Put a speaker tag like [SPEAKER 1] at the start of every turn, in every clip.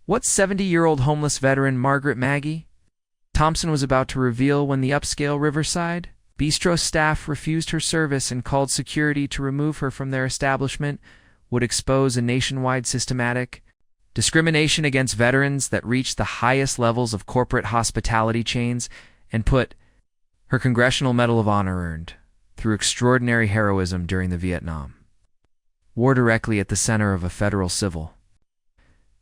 [SPEAKER 1] What 70-year-old homeless veteran Margaret Maggie Thompson was about to reveal when the upscale Riverside Bistro staff refused her service and called security to remove her from their establishment would expose a nationwide systematic discrimination against veterans that reached the highest levels of corporate hospitality chains and put her Congressional Medal of Honor earned through extraordinary heroism during the Vietnam War directly at the center of a federal civil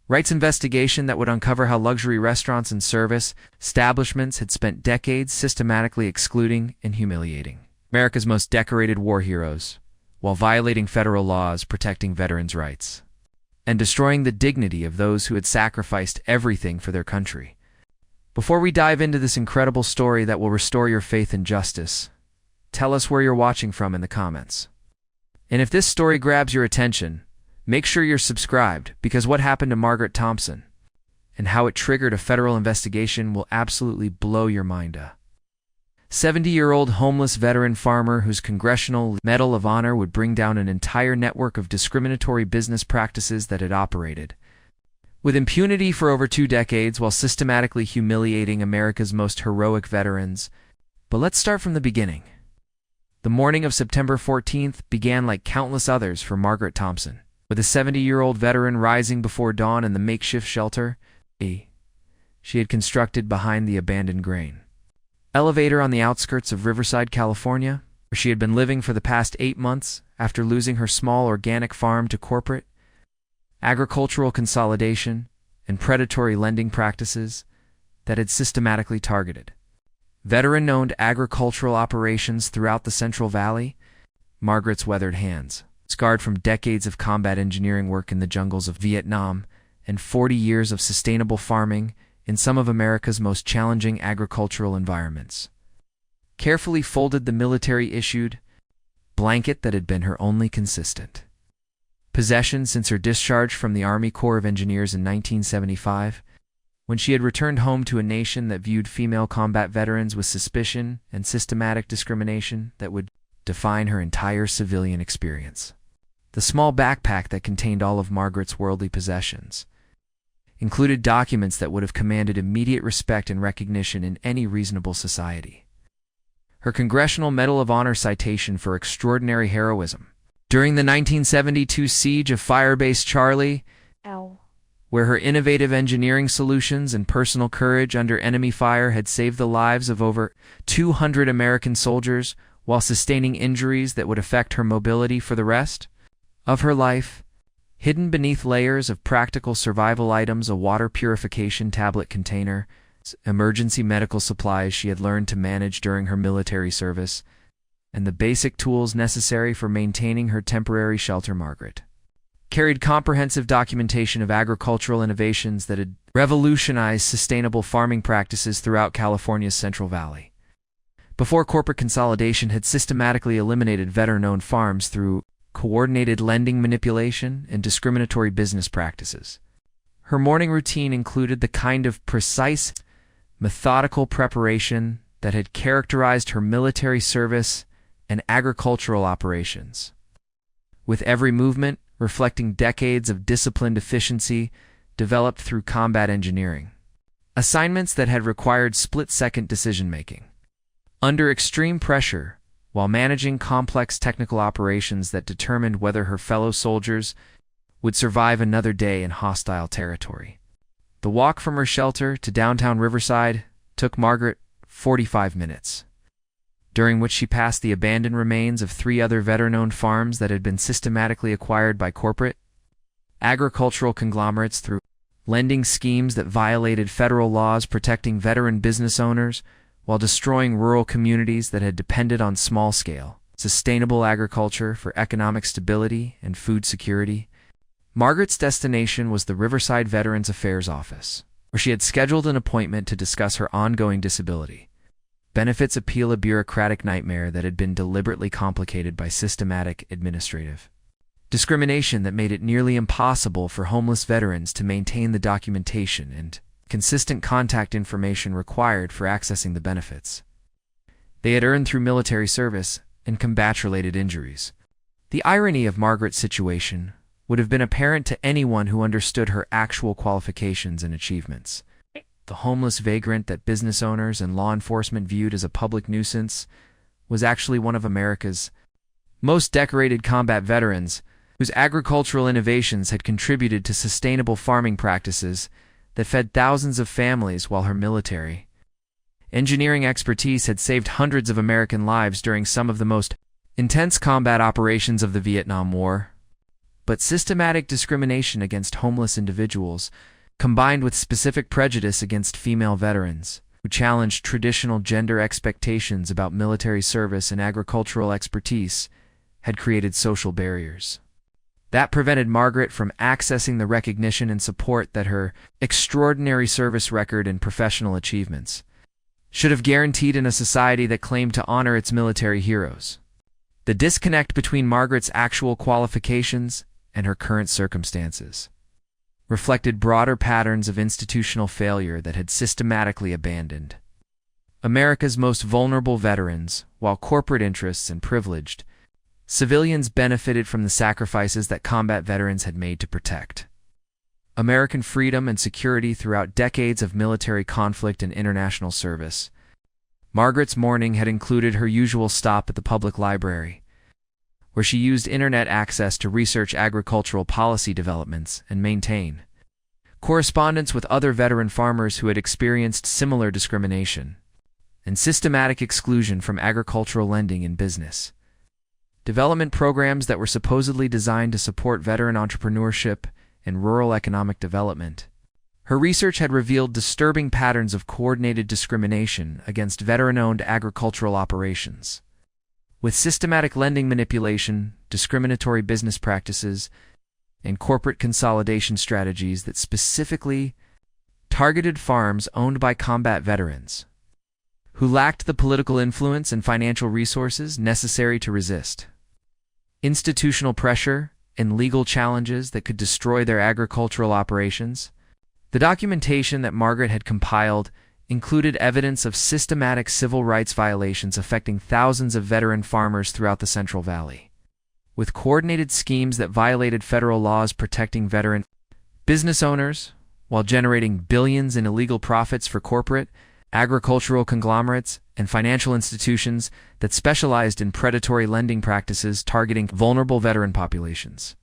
[SPEAKER 1] rights investigation that would uncover how luxury restaurants and service establishments had spent decades systematically excluding and humiliating America's most decorated war heroes while violating federal laws protecting veterans' rights and destroying the dignity of those who had sacrificed everything for their country. Before we dive into this incredible story that will restore your faith in justice, tell us where you're watching from in the comments. And if this story grabs your attention, make sure you're subscribed, because what happened to Margaret Thompson and how it triggered a federal investigation will absolutely blow your mind. A 70-year-old homeless veteran farmer whose Congressional Medal of Honor would bring down an entire network of discriminatory business practices that had operated with impunity for over 2 decades while systematically humiliating America's most heroic veterans. But let's start from the beginning. The morning of September 14th began like countless others for Margaret Thompson, with a 70-year-old veteran rising before dawn in the makeshift shelter she had constructed behind the abandoned grain elevator on the outskirts of Riverside, California, where she had been living for the past 8 months after losing her small organic farm to corporate agricultural consolidation and predatory lending practices that had systematically targeted veteran-owned agricultural operations throughout the Central Valley. Margaret's weathered hands, scarred from decades of combat engineering work in the jungles of Vietnam and 40 years of sustainable farming in some of America's most challenging agricultural environments, carefully folded the military-issued blanket that had been her only consistent possession since her discharge from the Army Corps of Engineers in 1975, when she had returned home to a nation that viewed female combat veterans with suspicion and systematic discrimination that would define her entire civilian experience. The small backpack that contained all of Margaret's worldly possessions included documents that would have commanded immediate respect and recognition in any reasonable society. Her Congressional Medal of Honor citation for extraordinary heroism during the 1972 siege of Firebase Charlie, where her innovative engineering solutions and personal courage under enemy fire had saved the lives of over 200 American soldiers while sustaining injuries that would affect her mobility for the rest of her life. Hidden beneath layers of practical survival items, a water purification tablet container, emergency medical supplies she had learned to manage during her military service, and the basic tools necessary for maintaining her temporary shelter. Margaret carried comprehensive documentation of agricultural innovations that had revolutionized sustainable farming practices throughout California's Central Valley, before corporate consolidation had systematically eliminated veteran-owned farms through coordinated lending manipulation and discriminatory business practices. Her morning routine included the kind of precise, methodical preparation that had characterized her military service and agricultural operations, with every movement reflecting decades of disciplined efficiency developed through combat engineering. Assignments that had required split-second decision-making under extreme pressure, while managing complex technical operations that determined whether her fellow soldiers would survive another day in hostile territory. The walk from her shelter to downtown Riverside took Margaret 45 minutes, during which she passed the abandoned remains of 3 other veteran-owned farms that had been systematically acquired by corporate agricultural conglomerates through lending schemes that violated federal laws protecting veteran business owners while destroying rural communities that had depended on small-scale, sustainable agriculture for economic stability and food security. Margaret's destination was the Riverside Veterans Affairs Office, where she had scheduled an appointment to discuss her ongoing disability benefits appeal, a bureaucratic nightmare that had been deliberately complicated by systematic administrative discrimination that made it nearly impossible for homeless veterans to maintain the documentation and consistent contact information required for accessing the benefits they had earned through military service and combat-related injuries. The irony of Margaret's situation would have been apparent to anyone who understood her actual qualifications and achievements. The homeless vagrant that business owners and law enforcement viewed as a public nuisance was actually one of America's most decorated combat veterans, whose agricultural innovations had contributed to sustainable farming practices that fed thousands of families, while her military engineering expertise had saved hundreds of American lives during some of the most intense combat operations of the Vietnam War. But systematic discrimination against homeless individuals, combined with specific prejudice against female veterans, who challenged traditional gender expectations about military service and agricultural expertise, had created social barriers that prevented Margaret from accessing the recognition and support that her extraordinary service record and professional achievements should have guaranteed in a society that claimed to honor its military heroes. The disconnect between Margaret's actual qualifications and her current circumstances reflected broader patterns of institutional failure that had systematically abandoned America's most vulnerable veterans, while corporate interests and privileged civilians benefited from the sacrifices that combat veterans had made to protect American freedom and security throughout decades of military conflict and international service. Margaret's morning had included her usual stop at the public library, where she used internet access to research agricultural policy developments and maintain correspondence with other veteran farmers who had experienced similar discrimination and systematic exclusion from agricultural lending and business development programs that were supposedly designed to support veteran entrepreneurship and rural economic development. Her research had revealed disturbing patterns of coordinated discrimination against veteran-owned agricultural operations, with systematic lending manipulation, discriminatory business practices, and corporate consolidation strategies that specifically targeted farms owned by combat veterans, who lacked the political influence and financial resources necessary to resist institutional pressure and legal challenges that could destroy their agricultural operations. The documentation that Margaret had compiled included evidence of systematic civil rights violations affecting thousands of veteran farmers throughout the Central Valley, with coordinated schemes that violated federal laws protecting veteran business owners while generating billions in illegal profits for corporate, agricultural conglomerates, and financial institutions that specialized in predatory lending practices targeting vulnerable veteran populations.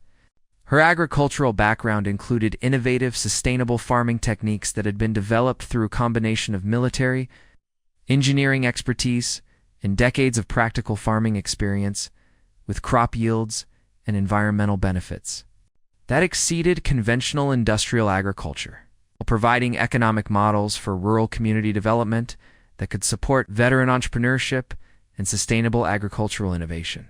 [SPEAKER 1] Her agricultural background included innovative, sustainable farming techniques that had been developed through a combination of military, engineering expertise, and decades of practical farming experience, with crop yields and environmental benefits that exceeded conventional industrial agriculture, while providing economic models for rural community development that could support veteran entrepreneurship and sustainable agricultural innovation.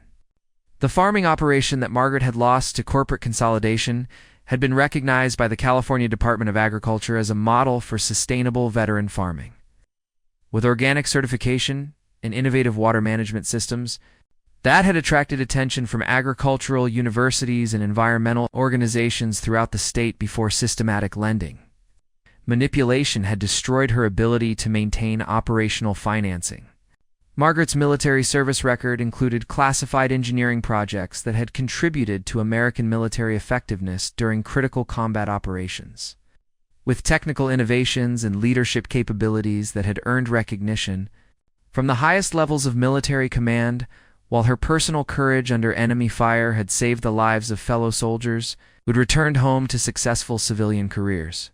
[SPEAKER 1] The farming operation that Margaret had lost to corporate consolidation had been recognized by the California Department of Agriculture as a model for sustainable veteran farming. With organic certification and innovative water management systems, that had attracted attention from agricultural universities and environmental organizations throughout the state before systematic lending manipulation had destroyed her ability to maintain operational financing. Margaret's military service record included classified engineering projects that had contributed to American military effectiveness during critical combat operations, with technical innovations and leadership capabilities that had earned recognition from the highest levels of military command, while her personal courage under enemy fire had saved the lives of fellow soldiers who had returned home to successful civilian careers.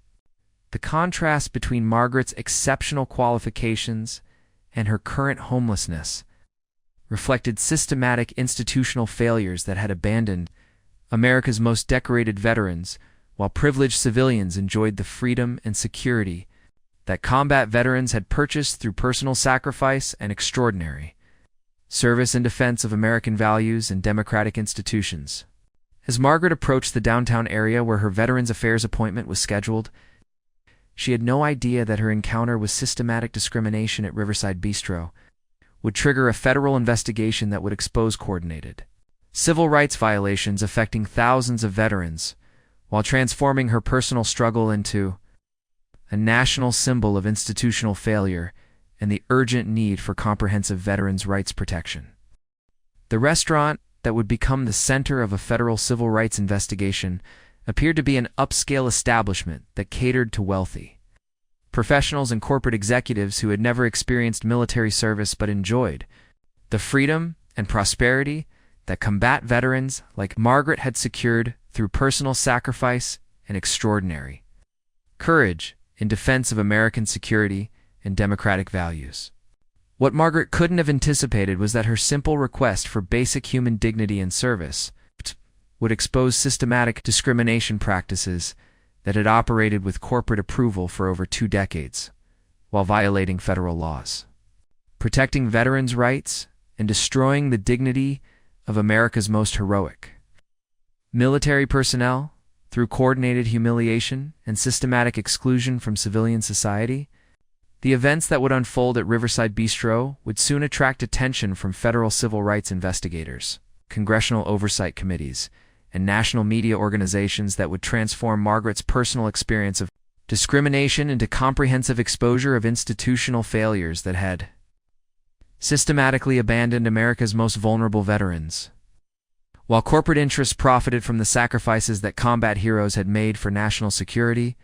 [SPEAKER 1] The contrast between Margaret's exceptional qualifications and her current homelessness reflected systematic institutional failures that had abandoned America's most decorated veterans, while privileged civilians enjoyed the freedom and security that combat veterans had purchased through personal sacrifice and extraordinary service in defense of American values and democratic institutions. As Margaret approached the downtown area where her Veterans Affairs appointment was scheduled, she had no idea that her encounter with systematic discrimination at Riverside Bistro would trigger a federal investigation that would expose coordinated civil rights violations affecting thousands of veterans, while transforming her personal struggle into a national symbol of institutional failure and the urgent need for comprehensive veterans' rights protection. The restaurant, that would become the center of a federal civil rights investigation appeared to be an upscale establishment that catered to wealthy professionals and corporate executives who had never experienced military service but enjoyed the freedom and prosperity that combat veterans like Margaret had secured through personal sacrifice and extraordinary courage in defense of American security and democratic values. What Margaret couldn't have anticipated was that her simple request for basic human dignity and service would expose systematic discrimination practices that had operated with corporate approval for over 2 decades, while violating federal laws, protecting veterans' rights, and destroying the dignity of America's most heroic military personnel through coordinated humiliation and systematic exclusion from civilian society. The events that would unfold at Riverside Bistro would soon attract attention from federal civil rights investigators, congressional oversight committees, and national media organizations that would transform Margaret's personal experience of discrimination into comprehensive exposure of institutional failures that had systematically abandoned America's most vulnerable veterans. While corporate interests profited from the sacrifices that combat heroes had made for national security,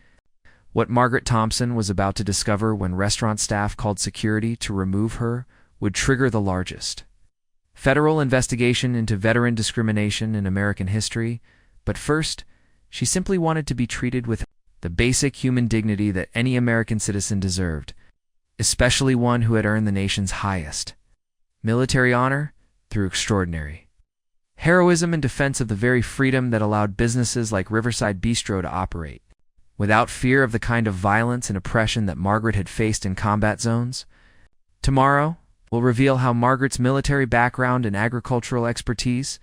[SPEAKER 1] what Margaret Thompson was about to discover when restaurant staff called security to remove her would trigger the largest federal investigation into veteran discrimination in American history. But first, she simply wanted to be treated with the basic human dignity that any American citizen deserved, especially one who had earned the nation's highest military honor through extraordinary heroism in defense of the very freedom that allowed businesses like Riverside Bistro to operate without fear of the kind of violence and oppression that Margaret had faced in combat zones. Tomorrow, we'll reveal how Margaret's military background and agricultural expertise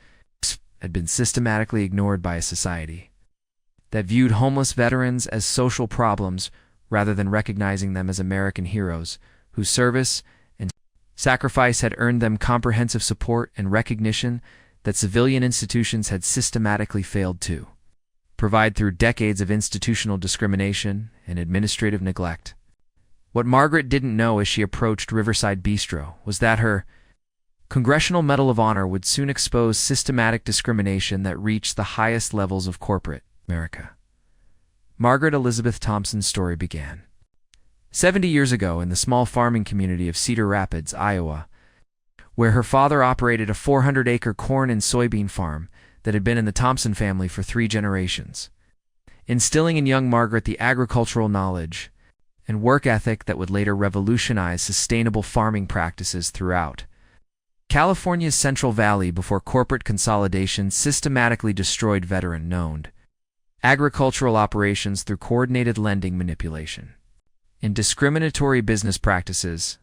[SPEAKER 1] had been systematically ignored by a society that viewed homeless veterans as social problems rather than recognizing them as American heroes whose service and sacrifice had earned them comprehensive support and recognition that civilian institutions had systematically failed to provide through decades of institutional discrimination and administrative neglect. What Margaret didn't know as she approached Riverside Bistro was that her Congressional Medal of Honor would soon expose systematic discrimination that reached the highest levels of corporate America. Margaret Elizabeth Thompson's story began 70 years ago in the small farming community of Cedar Rapids, Iowa, where her father operated a 400-acre corn and soybean farm that had been in the Thompson family for 3 generations, instilling in young Margaret the agricultural knowledge and work ethic that would later revolutionize sustainable farming practices throughout California's Central Valley before corporate consolidation systematically destroyed veteran-owned agricultural operations through coordinated lending manipulation and discriminatory business practices.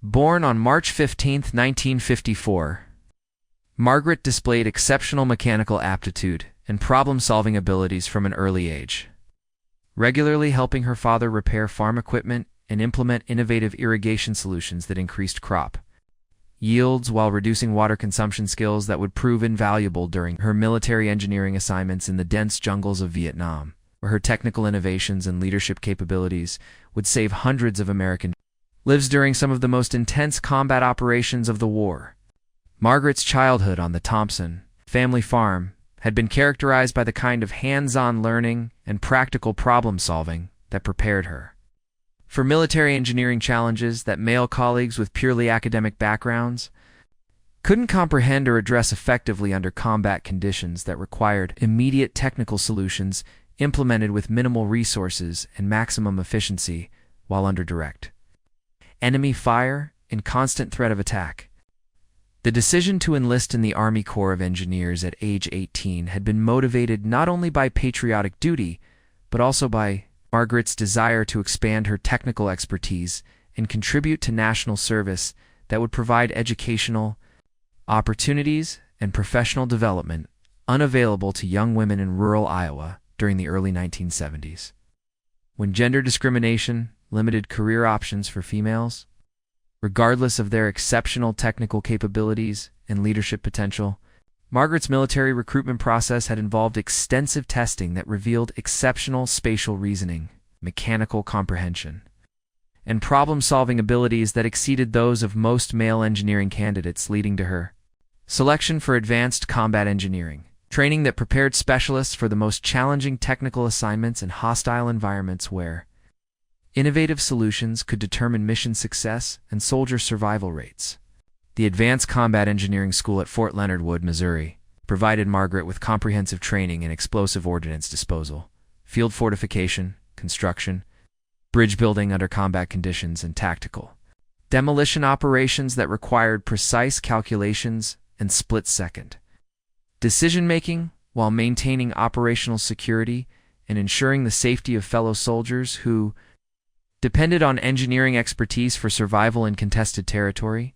[SPEAKER 1] Born on March 15, 1954, Margaret displayed exceptional mechanical aptitude and problem-solving abilities from an early age, regularly helping her father repair farm equipment and implement innovative irrigation solutions that increased crop yields while reducing water consumption, skills that would prove invaluable during her military engineering assignments in the dense jungles of Vietnam, where her technical innovations and leadership capabilities would save hundreds of American lives during some of the most intense combat operations of the war. Margaret's childhood on the Thompson family farm had been characterized by the kind of hands-on learning and practical problem-solving that prepared her for military engineering challenges that male colleagues with purely academic backgrounds couldn't comprehend or address effectively under combat conditions that required immediate technical solutions implemented with minimal resources and maximum efficiency while under direct enemy fire and constant threat of attack. The decision to enlist in the Army Corps of Engineers at age 18 had been motivated not only by patriotic duty, but also by Margaret's desire to expand her technical expertise and contribute to national service that would provide educational opportunities and professional development unavailable to young women in rural Iowa during the early 1970s, when gender discrimination limited career options for females. Regardless of their exceptional technical capabilities and leadership potential, Margaret's military recruitment process had involved extensive testing that revealed exceptional spatial reasoning, mechanical comprehension, and problem-solving abilities that exceeded those of most male engineering candidates, leading to her Selection for advanced combat engineering. Training that prepared specialists for the most challenging technical assignments in hostile environments where innovative solutions could determine mission success and soldier survival rates. The Advanced Combat Engineering School at Fort Leonard Wood, Missouri, provided Margaret with comprehensive training in explosive ordnance disposal, field fortification, construction, bridge building under combat conditions, and tactical demolition operations that required precise calculations and split-second decision-making while maintaining operational security and ensuring the safety of fellow soldiers who depended on engineering expertise for survival in contested territory.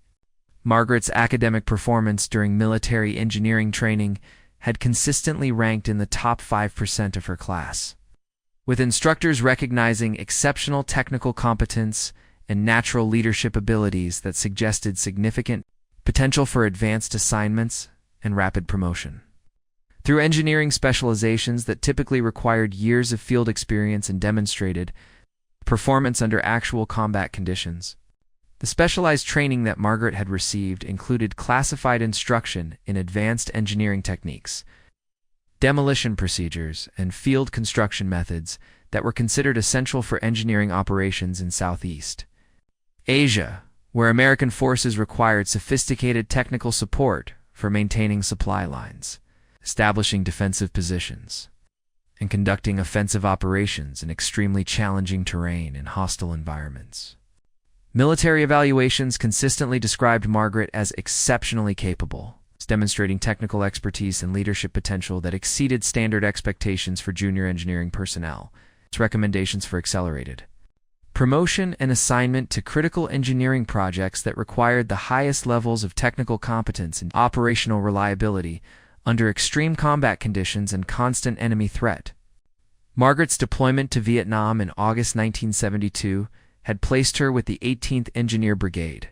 [SPEAKER 1] Margaret's academic performance during military engineering training had consistently ranked in the top 5% of her class, with instructors recognizing exceptional technical competence and natural leadership abilities that suggested significant potential for advanced assignments and rapid promotion. Through engineering specializations that typically required years of field experience and demonstrated performance under actual combat conditions, the specialized training that Margaret had received included classified instruction in advanced engineering techniques, demolition procedures, and field construction methods that were considered essential for engineering operations in Southeast Asia, where American forces required sophisticated technical support for maintaining supply lines, establishing defensive positions, and conducting offensive operations in extremely challenging terrain in hostile environments. Military evaluations consistently described Margaret as exceptionally capable, demonstrating technical expertise and leadership potential that exceeded standard expectations for junior engineering personnel. Its recommendations for accelerated promotion and assignment to critical engineering projects that required the highest levels of technical competence and operational reliability under extreme combat conditions and constant enemy threat. Margaret's deployment to Vietnam in August 1972 had placed her with the 18th Engineer Brigade,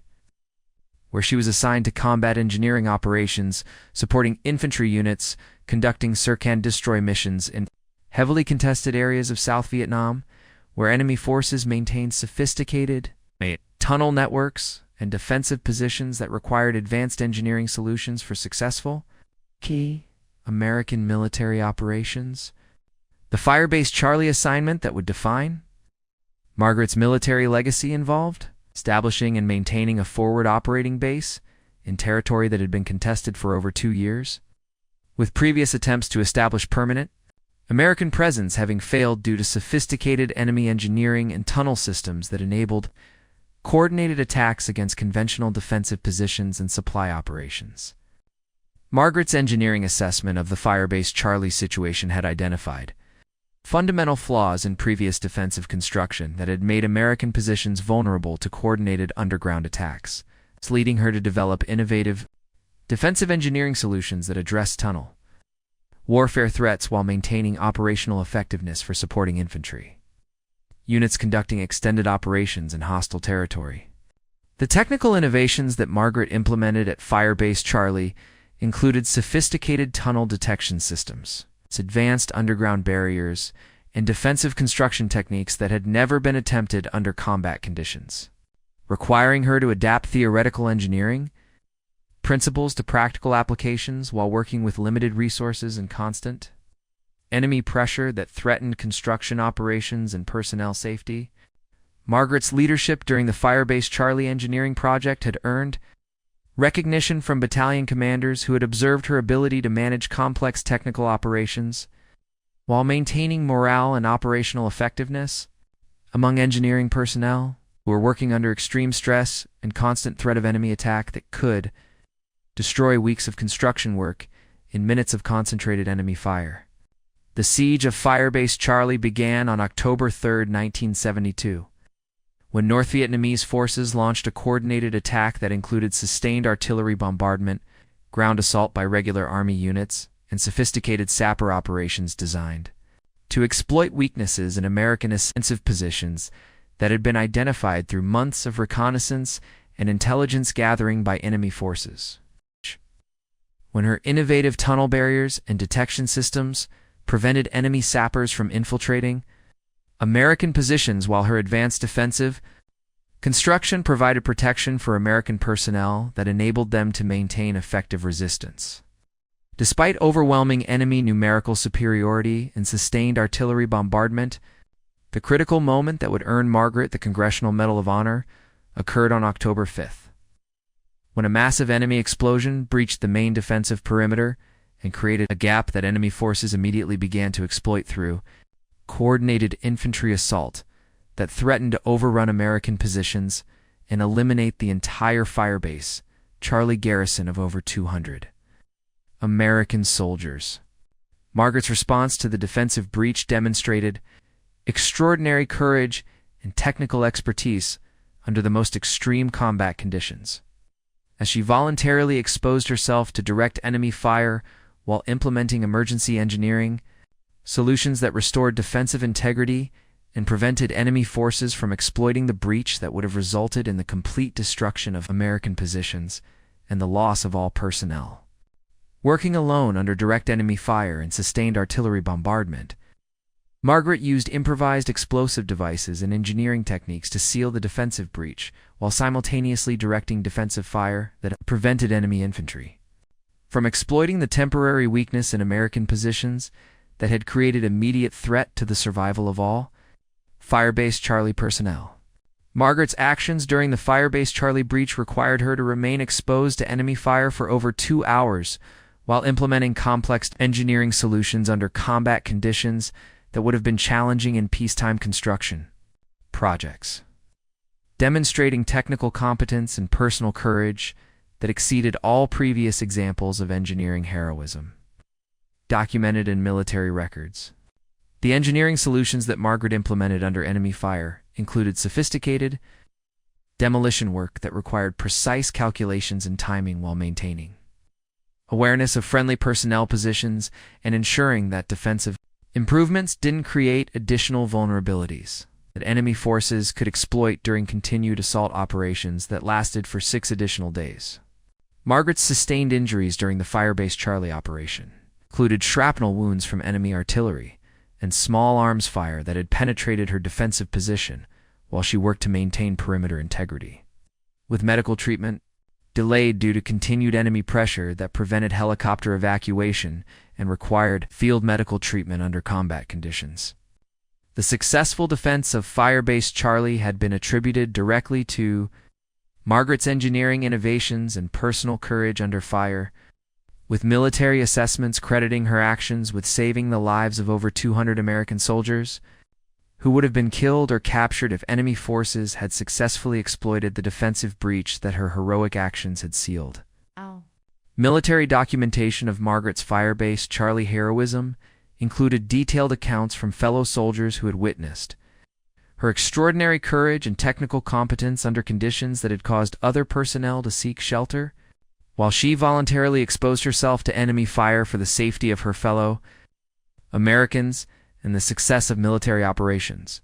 [SPEAKER 1] where she was assigned to combat engineering operations supporting infantry units conducting search and destroy missions in heavily contested areas of South Vietnam, where enemy forces maintained sophisticated tunnel networks and defensive positions that required advanced engineering solutions for successful key American military operations. The Firebase Charlie assignment that would define Margaret's military legacy involved establishing and maintaining a forward operating base in territory that had been contested for over 2 years, with previous attempts to establish permanent American presence having failed due to sophisticated enemy engineering and tunnel systems that enabled coordinated attacks against conventional defensive positions and supply operations. Margaret's engineering assessment of the Firebase Charlie situation had identified fundamental flaws in previous defensive construction that had made American positions vulnerable to coordinated underground attacks, leading her to develop innovative defensive engineering solutions that address tunnel warfare threats while maintaining operational effectiveness for supporting infantry units conducting extended operations in hostile territory. The technical innovations that Margaret implemented at Firebase Charlie included sophisticated tunnel detection systems, advanced underground barriers, and defensive construction techniques that had never been attempted under combat conditions, requiring her to adapt theoretical engineering principles to practical applications while working with limited resources and constant enemy pressure that threatened construction operations and personnel safety. Margaret's leadership during the Firebase Charlie engineering project had earned recognition from battalion commanders who had observed her ability to manage complex technical operations while maintaining morale and operational effectiveness among engineering personnel who were working under extreme stress and constant threat of enemy attack that could destroy weeks of construction work in minutes of concentrated enemy fire. The siege of Firebase Charlie began on October 3, 1972. When North Vietnamese forces launched a coordinated attack that included sustained artillery bombardment, ground assault by regular Army units, and sophisticated sapper operations designed to exploit weaknesses in American offensive positions that had been identified through months of reconnaissance and intelligence gathering by enemy forces. When her innovative tunnel barriers and detection systems prevented enemy sappers from infiltrating American positions while her advanced defensive Construction provided protection for American personnel that enabled them to maintain effective resistance. Despite overwhelming enemy numerical superiority and sustained artillery bombardment, the critical moment that would earn Margaret the Congressional Medal of Honor occurred on October 5th, when a massive enemy explosion breached the main defensive perimeter and created a gap that enemy forces immediately began to exploit through coordinated infantry assault that threatened to overrun American positions and eliminate the entire firebase, Charlie garrison of over 200 American soldiers. Margaret's response to the defensive breach demonstrated extraordinary courage and technical expertise under the most extreme combat conditions, as she voluntarily exposed herself to direct enemy fire while implementing emergency engineering solutions that restored defensive integrity and prevented enemy forces from exploiting the breach that would have resulted in the complete destruction of American positions and the loss of all personnel. Working alone under direct enemy fire and sustained artillery bombardment, Margaret used improvised explosive devices and engineering techniques to seal the defensive breach while simultaneously directing defensive fire that prevented enemy infantry from exploiting the temporary weakness in American positions that had created immediate threat to the survival of all Firebase Charlie personnel. Margaret's actions during the Firebase Charlie breach required her to remain exposed to enemy fire for over 2 hours while implementing complex engineering solutions under combat conditions that would have been challenging in peacetime construction projects, demonstrating technical competence and personal courage that exceeded all previous examples of engineering heroism documented in military records. The engineering solutions that Margaret implemented under enemy fire included sophisticated demolition work that required precise calculations and timing while maintaining awareness of friendly personnel positions and ensuring that defensive improvements didn't create additional vulnerabilities that enemy forces could exploit during continued assault operations that lasted for 6 additional days. Margaret's sustained injuries during the Firebase Charlie operation included shrapnel wounds from enemy artillery and small arms fire that had penetrated her defensive position while she worked to maintain perimeter integrity, with medical treatment delayed due to continued enemy pressure that prevented helicopter evacuation and required field medical treatment under combat conditions. The successful defense of Firebase Charlie had been attributed directly to Margaret's engineering innovations and personal courage under fire, with military assessments crediting her actions with saving the lives of over 200 American soldiers, who would have been killed or captured if enemy forces had successfully exploited the defensive breach that her heroic actions had sealed.
[SPEAKER 2] Ow.
[SPEAKER 1] Military documentation of Margaret's Firebase Charlie heroism included detailed accounts from fellow soldiers who had witnessed her extraordinary courage and technical competence under conditions that had caused other personnel to seek shelter, while she voluntarily exposed herself to enemy fire for the safety of her fellow Americans and the success of military operations.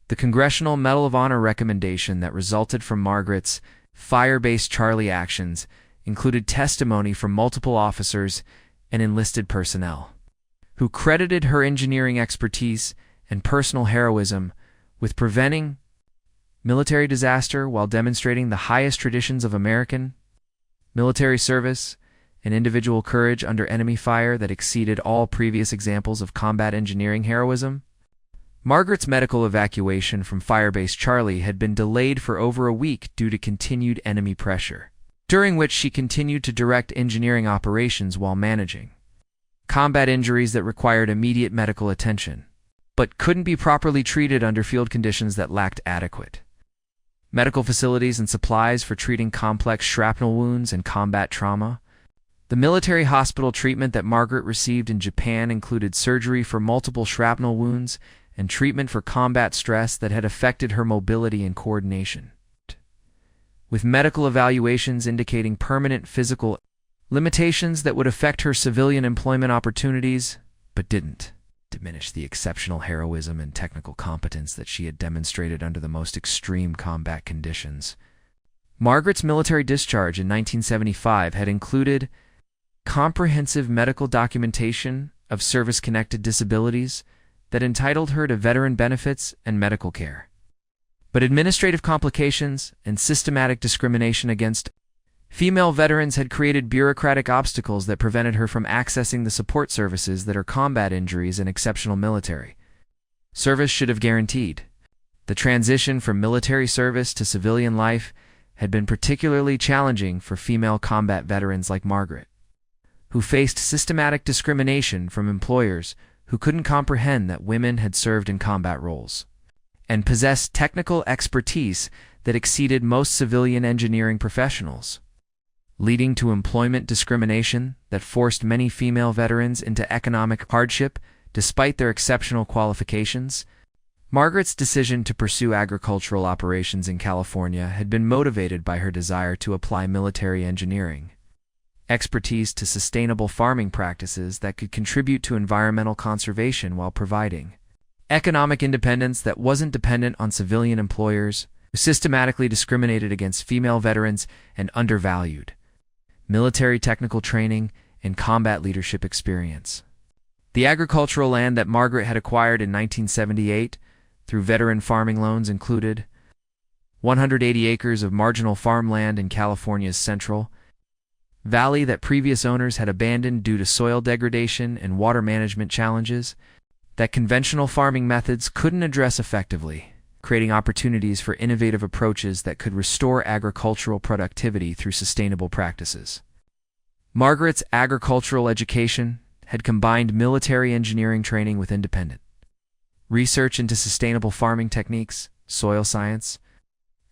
[SPEAKER 1] The Congressional Medal of Honor recommendation that resulted from Margaret's Firebase Charlie actions included testimony from multiple officers and enlisted personnel, who credited her engineering expertise and personal heroism with preventing military disaster while demonstrating the highest traditions of American military service and individual courage under enemy fire that exceeded all previous examples of combat engineering heroism. Margaret's medical evacuation from Firebase Charlie had been delayed for over a week due to continued enemy pressure, during which she continued to direct engineering operations while managing combat injuries that required immediate medical attention, but couldn't be properly treated under field conditions that lacked adequate medical facilities and supplies for treating complex shrapnel wounds and combat trauma. The military hospital treatment that Margaret received in Japan included surgery for multiple shrapnel wounds and treatment for combat stress that had affected her mobility and coordination, with medical evaluations indicating permanent physical limitations that would affect her civilian employment opportunities, but didn't diminish the exceptional heroism and technical competence that she had demonstrated under the most extreme combat conditions. Margaret's military discharge in 1975 had included comprehensive medical documentation of service-connected disabilities that entitled her to veteran benefits and medical care. But administrative complications and systematic discrimination against female veterans had created bureaucratic obstacles that prevented her from accessing the support services that her combat injuries and exceptional military service should have guaranteed. The transition from military service to civilian life had been particularly challenging for female combat veterans like Margaret, who faced systematic discrimination from employers who couldn't comprehend that women had served in combat roles and possessed technical expertise that exceeded most civilian engineering professionals, leading to employment discrimination that forced many female veterans into economic hardship despite their exceptional qualifications. Margaret's decision to pursue agricultural operations in California had been motivated by her desire to apply military engineering expertise to sustainable farming practices that could contribute to environmental conservation while providing economic independence that wasn't dependent on civilian employers who systematically discriminated against female veterans and undervalued military technical training and combat leadership experience. The agricultural land that Margaret had acquired in 1978 through veteran farming loans included 180 acres of marginal farmland in California's Central Valley that previous owners had abandoned due to soil degradation and water management challenges that conventional farming methods couldn't address effectively, creating opportunities for innovative approaches that could restore agricultural productivity through sustainable practices. Margaret's agricultural education had combined military engineering training with independent research into sustainable farming techniques, soil science,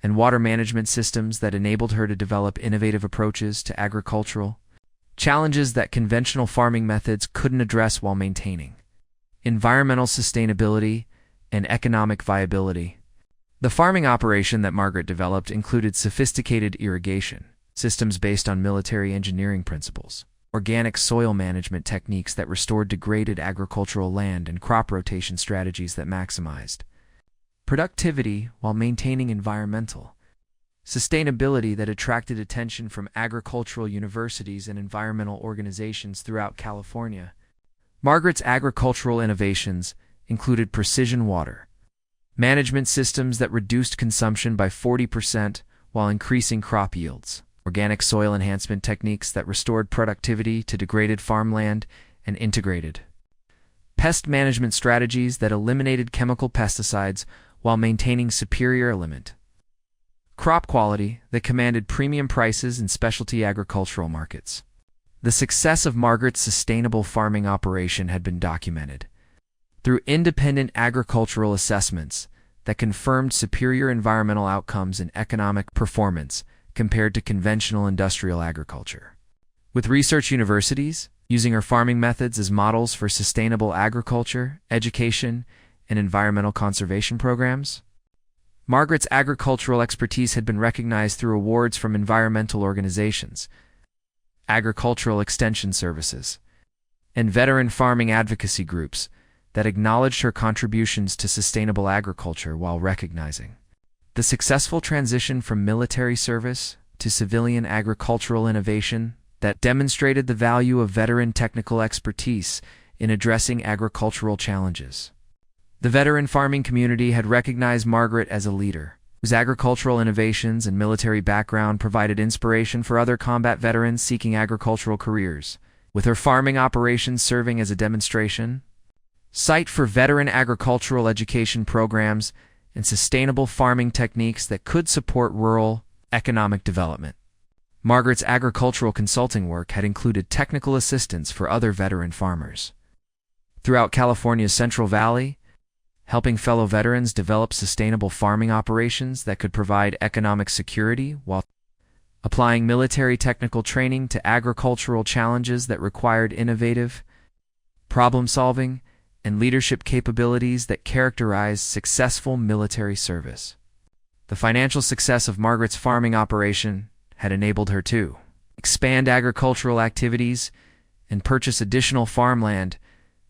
[SPEAKER 1] and water management systems that enabled her to develop innovative approaches to agricultural challenges that conventional farming methods couldn't address while maintaining environmental sustainability and economic viability. The farming operation that Margaret developed included sophisticated irrigation systems based on military engineering principles, organic soil management techniques that restored degraded agricultural land, and crop rotation strategies that maximized productivity while maintaining environmental sustainability that attracted attention from agricultural universities and environmental organizations throughout California. Margaret's agricultural innovations included precision water management systems that reduced consumption by 40% while increasing crop yields, organic soil enhancement techniques that restored productivity to degraded farmland, and integrated pest management strategies that eliminated chemical pesticides while maintaining superior element crop quality that commanded premium prices in specialty agricultural markets. The success of Margaret's sustainable farming operation had been documented through independent agricultural assessments that confirmed superior environmental outcomes and economic performance compared to conventional industrial agriculture. With research universities using her farming methods as models for sustainable agriculture, education, and environmental conservation programs, Margaret's agricultural expertise had been recognized through awards from environmental organizations, agricultural extension services, and veteran farming advocacy groups that acknowledged her contributions to sustainable agriculture while recognizing the successful transition from military service to civilian agricultural innovation that demonstrated the value of veteran technical expertise in addressing agricultural challenges. The veteran farming community had recognized Margaret as a leader, whose agricultural innovations and military background provided inspiration for other combat veterans seeking agricultural careers, with her farming operations serving as a demonstration site for veteran agricultural education programs and sustainable farming techniques that could support rural economic development. Margaret's agricultural consulting work had included technical assistance for other veteran farmers throughout California's Central Valley, helping fellow veterans develop sustainable farming operations that could provide economic security while applying military technical training to agricultural challenges that required innovative problem-solving and leadership capabilities that characterized successful military service. The financial success of Margaret's farming operation had enabled her to expand agricultural activities and purchase additional farmland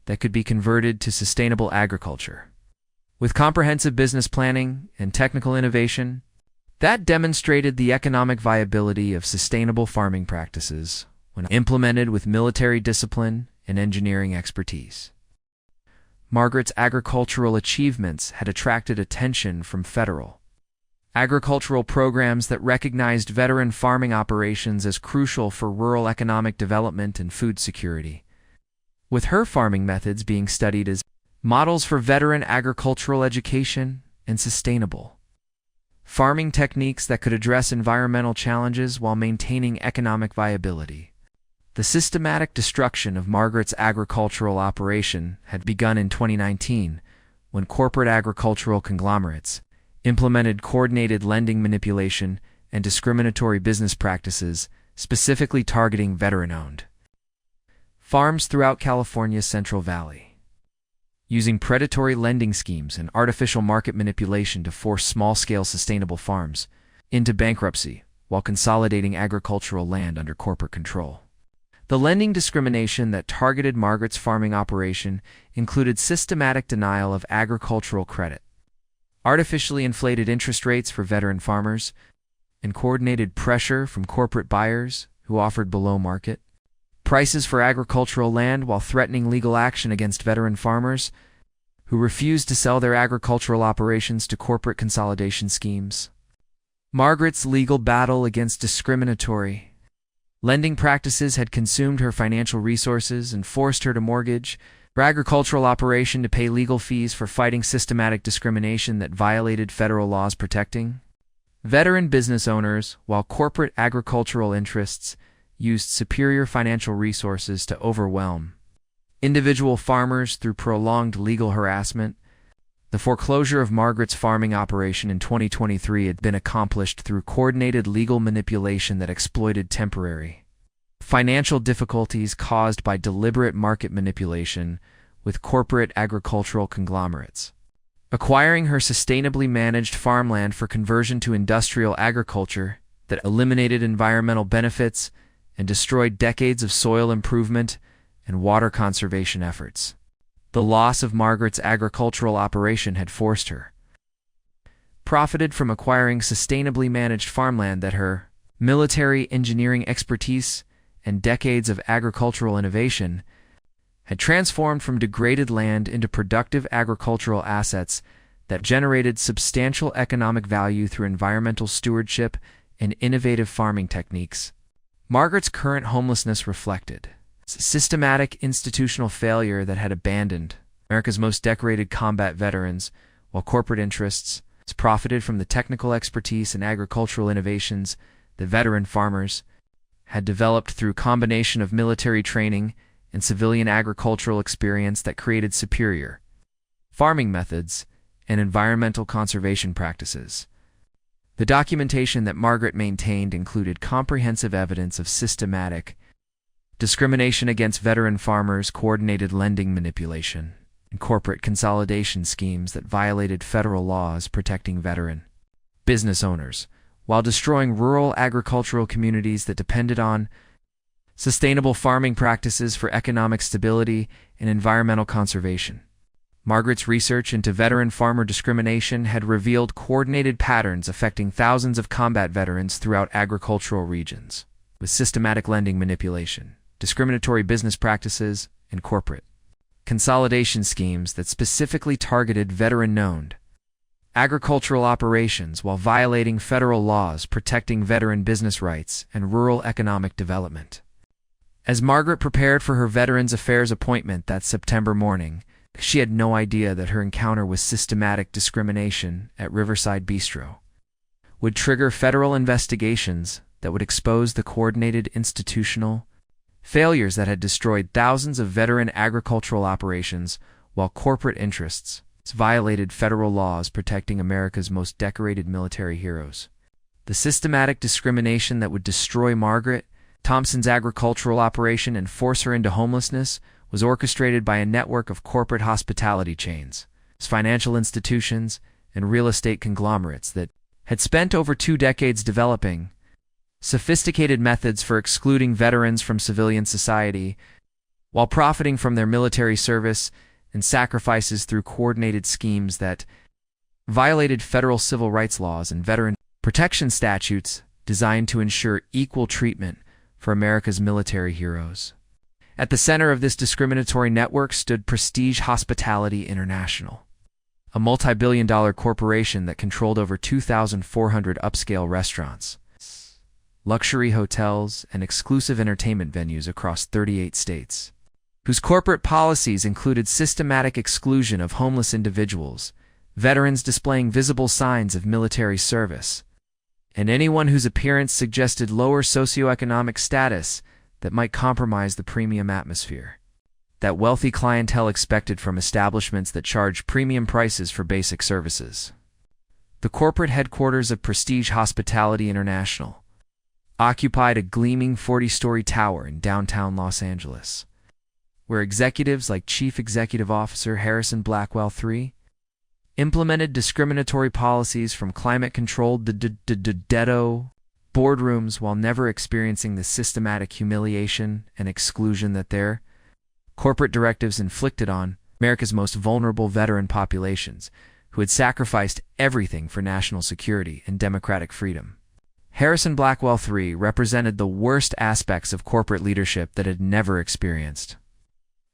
[SPEAKER 1] that could be converted to sustainable agriculture. With comprehensive business planning and technical innovation, that demonstrated the economic viability of sustainable farming practices when implemented with military discipline and engineering expertise. Margaret's agricultural achievements had attracted attention from federal agricultural programs that recognized veteran farming operations as crucial for rural economic development and food security, with her farming methods being studied as models for veteran agricultural education and sustainable farming techniques that could address environmental challenges while maintaining economic viability. The systematic destruction of Margaret's agricultural operation had begun in 2019 when corporate agricultural conglomerates implemented coordinated lending manipulation and discriminatory business practices specifically targeting veteran-owned farms throughout California's Central Valley, using predatory lending schemes and artificial market manipulation to force small-scale sustainable farms into bankruptcy while consolidating agricultural land under corporate control. The lending discrimination that targeted Margaret's farming operation included systematic denial of agricultural credit, artificially inflated interest rates for veteran farmers, and coordinated pressure from corporate buyers who offered below-market prices for agricultural land while threatening legal action against veteran farmers who refused to sell their agricultural operations to corporate consolidation schemes. Margaret's legal battle against discriminatory lending practices had consumed her financial resources and forced her to mortgage her agricultural operation to pay legal fees for fighting systematic discrimination that violated federal laws protecting veteran business owners, while corporate agricultural interests used superior financial resources to overwhelm individual farmers through prolonged legal harassment. The foreclosure of Margaret's farming operation in 2023 had been accomplished through coordinated legal manipulation that exploited temporary financial difficulties caused by deliberate market manipulation with corporate agricultural conglomerates, acquiring her sustainably managed farmland for conversion to industrial agriculture that eliminated environmental benefits and destroyed decades of soil improvement and water conservation efforts. The loss of Margaret's agricultural operation had forced her profited from acquiring sustainably managed farmland that her military engineering expertise and decades of agricultural innovation had transformed from degraded land into productive agricultural assets that generated substantial economic value through environmental stewardship and innovative farming techniques. Margaret's current homelessness reflected systematic institutional failure that had abandoned America's most decorated combat veterans, while corporate interests profited from the technical expertise and agricultural innovations that veteran farmers had developed through combination of military training and civilian agricultural experience that created superior farming methods and environmental conservation practices. The documentation that Margaret maintained included comprehensive evidence of systematic discrimination against veteran farmers, coordinated lending manipulation, and corporate consolidation schemes that violated federal laws protecting veteran business owners, while destroying rural agricultural communities that depended on sustainable farming practices for economic stability and environmental conservation. Margaret's research into veteran farmer discrimination had revealed coordinated patterns affecting thousands of combat veterans throughout agricultural regions, with systematic lending manipulation, discriminatory business practices, and corporate consolidation schemes that specifically targeted veteran-owned agricultural operations while violating federal laws protecting veteran business rights and rural economic development. As Margaret prepared for her Veterans Affairs appointment that September morning, she had no idea that her encounter with systematic discrimination at Riverside Bistro would trigger federal investigations that would expose the coordinated institutional failures that had destroyed thousands of veteran agricultural operations while corporate interests violated federal laws protecting America's most decorated military heroes. The systematic discrimination that would destroy Margaret Thompson's agricultural operation and force her into homelessness was orchestrated by a network of corporate hospitality chains, financial institutions, and real estate conglomerates that had spent over 2 decades developing sophisticated methods for excluding veterans from civilian society while profiting from their military service and sacrifices through coordinated schemes that violated federal civil rights laws and veteran protection statutes designed to ensure equal treatment for America's military heroes. At the center of this discriminatory network stood Prestige Hospitality International, a multi-billion-dollar corporation that controlled over 2,400 upscale restaurants, luxury hotels, and exclusive entertainment venues across 38 states, whose corporate policies included systematic exclusion of homeless individuals, veterans displaying visible signs of military service, and anyone whose appearance suggested lower socioeconomic status that might compromise the premium atmosphere that wealthy clientele expected from establishments that charge premium prices for basic services. The corporate headquarters of Prestige Hospitality International occupied a gleaming 40-story tower in downtown Los Angeles, where executives like Chief Executive Officer Harrison Blackwell III implemented discriminatory policies from climate-controlled ghetto boardrooms while never experiencing the systematic humiliation and exclusion that their corporate directives inflicted on America's most vulnerable veteran populations, who had sacrificed everything for national security and democratic freedom. Harrison Blackwell III represented the worst aspects of corporate leadership that had never experienced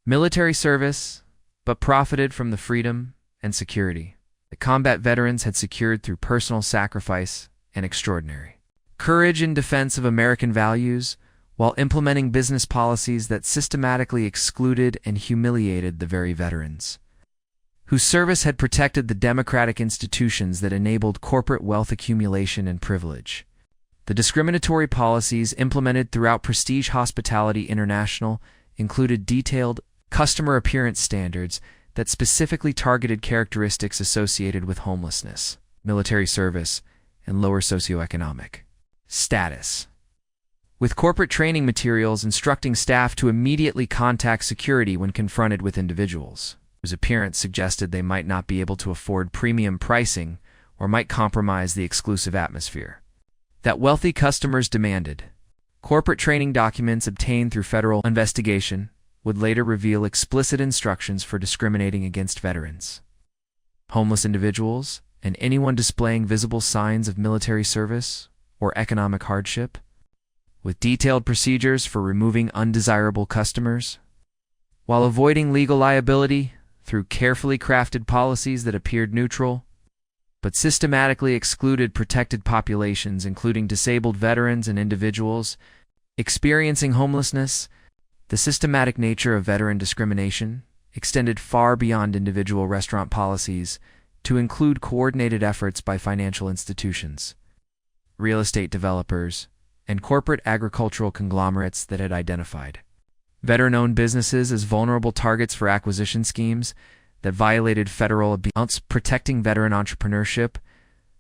[SPEAKER 1] military service, but profited from the freedom and security that combat veterans had secured through personal sacrifice and extraordinary courage in defense of American values, while implementing business policies that systematically excluded and humiliated the very veterans whose service had protected the democratic institutions that enabled corporate wealth accumulation and privilege. The discriminatory policies implemented throughout Prestige Hospitality International included detailed customer appearance standards that specifically targeted characteristics associated with homelessness, military service, and lower socioeconomic status, with corporate training materials instructing staff to immediately contact security when confronted with individuals whose appearance suggested they might not be able to afford premium pricing or might compromise the exclusive atmosphere that wealthy customers demanded. Corporate training documents obtained through federal investigation would later reveal explicit instructions for discriminating against veterans, homeless individuals, and anyone displaying visible signs of military service or economic hardship, with detailed procedures for removing undesirable customers, while avoiding legal liability through carefully crafted policies that appeared neutral, but systematically excluded protected populations, including disabled veterans and individuals experiencing homelessness. The systematic nature of veteran discrimination extended far beyond individual restaurant policies to include coordinated efforts by financial institutions, real estate developers, and corporate agricultural conglomerates that had identified veteran-owned businesses as vulnerable targets for acquisition schemes that violated federal abuse, protecting veteran entrepreneurship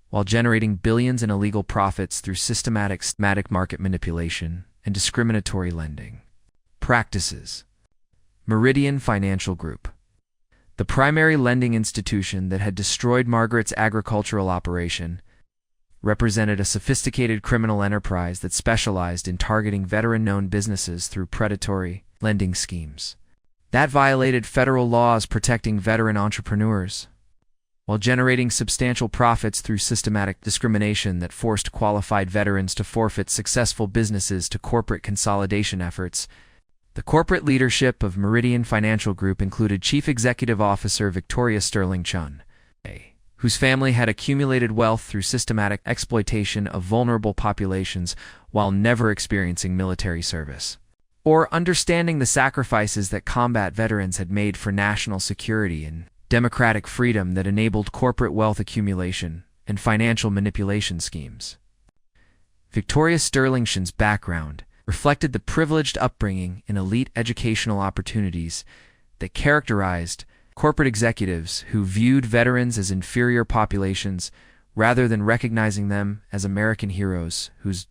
[SPEAKER 1] while generating billions in illegal profits through systematic market manipulation and discriminatory lending practices. Meridian Financial Group, the primary lending institution that had destroyed Margaret's agricultural operation, represented a sophisticated criminal enterprise that specialized in targeting veteran-owned businesses through predatory lending schemes that violated federal laws protecting veteran entrepreneurs, while generating substantial profits through systematic discrimination that forced qualified veterans to forfeit successful businesses to corporate consolidation efforts. The corporate leadership of Meridian Financial Group included Chief Executive Officer Victoria Sterling Chun, whose family had accumulated wealth through systematic exploitation of vulnerable populations while never experiencing military service, or understanding the sacrifices that combat veterans had made for national security and democratic freedom that enabled corporate wealth accumulation and financial manipulation schemes. Victoria Sterling Chun's background reflected the privileged upbringing and elite educational opportunities that characterized corporate executives who viewed veterans as inferior populations rather than recognizing them as American heroes whose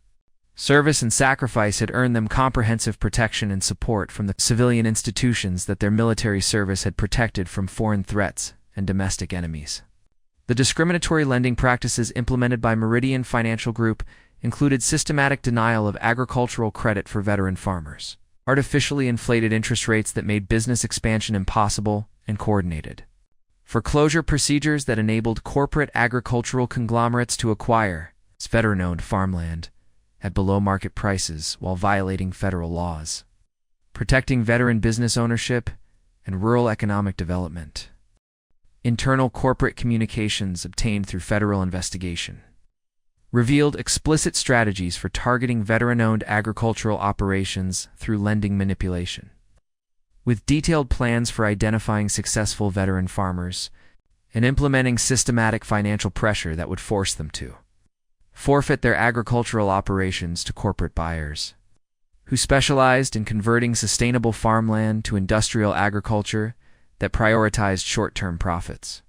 [SPEAKER 1] service and sacrifice had earned them comprehensive protection and support from the civilian institutions that their military service had protected from foreign threats and domestic enemies. The discriminatory lending practices implemented by Meridian Financial Group included systematic denial of agricultural credit for veteran farmers, artificially inflated interest rates that made business expansion impossible and coordinated, foreclosure procedures that enabled corporate agricultural conglomerates to acquire veteran-owned farmland at below-market prices while violating federal laws, protecting veteran business ownership and rural economic development. internal corporate communications obtained through federal investigation revealed explicit strategies for targeting veteran-owned agricultural operations through lending manipulation, with detailed plans for identifying successful veteran farmers and implementing systematic financial pressure that would force them to forfeit their agricultural operations to corporate buyers, who specialized in converting sustainable farmland to industrial agriculture that prioritized short-term profits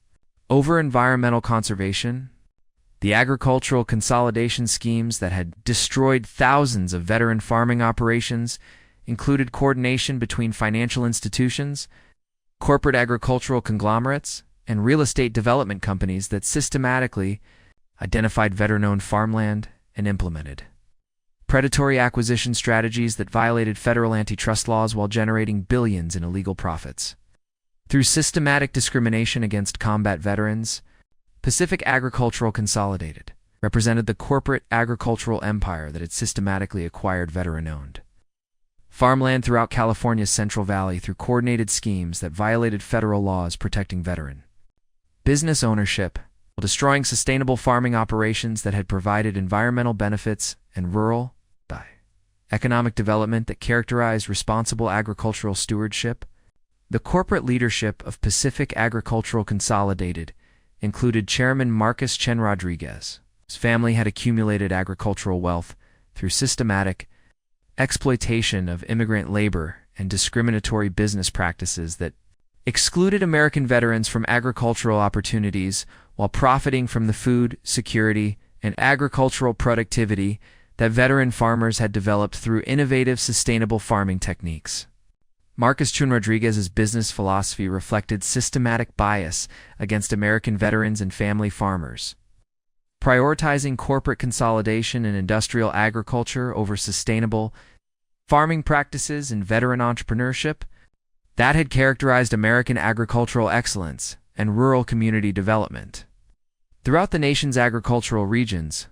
[SPEAKER 1] over environmental conservation. The agricultural consolidation schemes that had destroyed thousands of veteran farming operations included coordination between financial institutions, corporate agricultural conglomerates, and real estate development companies that systematically identified veteran-owned farmland and implemented predatory acquisition strategies that violated federal antitrust laws while generating billions in illegal profits. Through systematic discrimination against combat veterans, Pacific Agricultural Consolidated represented the corporate agricultural empire that had systematically acquired veteran-owned farmland throughout California's Central Valley through coordinated schemes that violated federal laws protecting veteran business ownership, while destroying sustainable farming operations that had provided environmental benefits and rural economic development that characterized responsible agricultural stewardship. The corporate leadership of Pacific Agricultural Consolidated included Chairman Marcus Chen Rodriguez. His family had accumulated agricultural wealth through systematic exploitation of immigrant labor and discriminatory business practices that excluded American veterans from agricultural opportunities while profiting from the food security and agricultural productivity that veteran farmers had developed through innovative, sustainable farming techniques. Marcus Chen Rodriguez's business philosophy reflected systematic bias against American veterans and family farmers, prioritizing corporate consolidation and industrial agriculture over sustainable farming practices and veteran entrepreneurship that had characterized American agricultural excellence and rural community development. Throughout the nation's agricultural regions,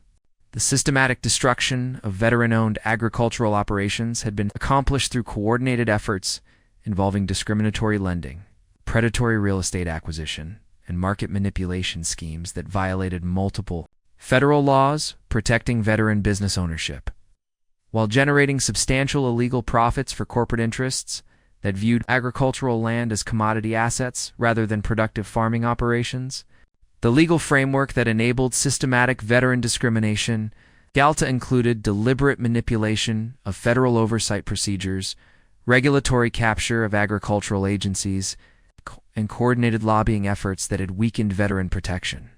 [SPEAKER 1] the systematic destruction of veteran-owned agricultural operations had been accomplished through coordinated efforts involving discriminatory lending, predatory real estate acquisition, and market manipulation schemes that violated multiple federal laws protecting veteran business ownership, while generating substantial illegal profits for corporate interests that viewed agricultural land as commodity assets rather than productive farming operations. The legal framework that enabled systematic veteran discrimination, GALTA, included deliberate manipulation of federal oversight procedures, regulatory capture of agricultural agencies, and coordinated lobbying efforts that had weakened veteran protection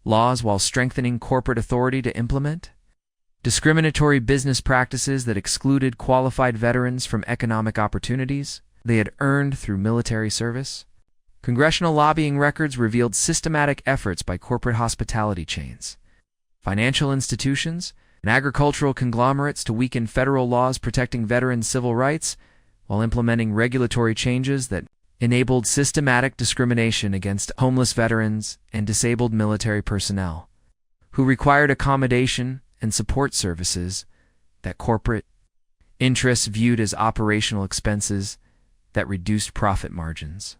[SPEAKER 1] laws while strengthening corporate authority to implement discriminatory business practices that excluded qualified veterans from economic opportunities they had earned through military service. Congressional lobbying records revealed systematic efforts by corporate hospitality chains, financial institutions, and agricultural conglomerates to weaken federal laws protecting veterans' civil rights while implementing regulatory changes that enabled systematic discrimination against homeless veterans and disabled military personnel, who required accommodation and support services that corporate interests viewed as operational expenses that reduced profit margins.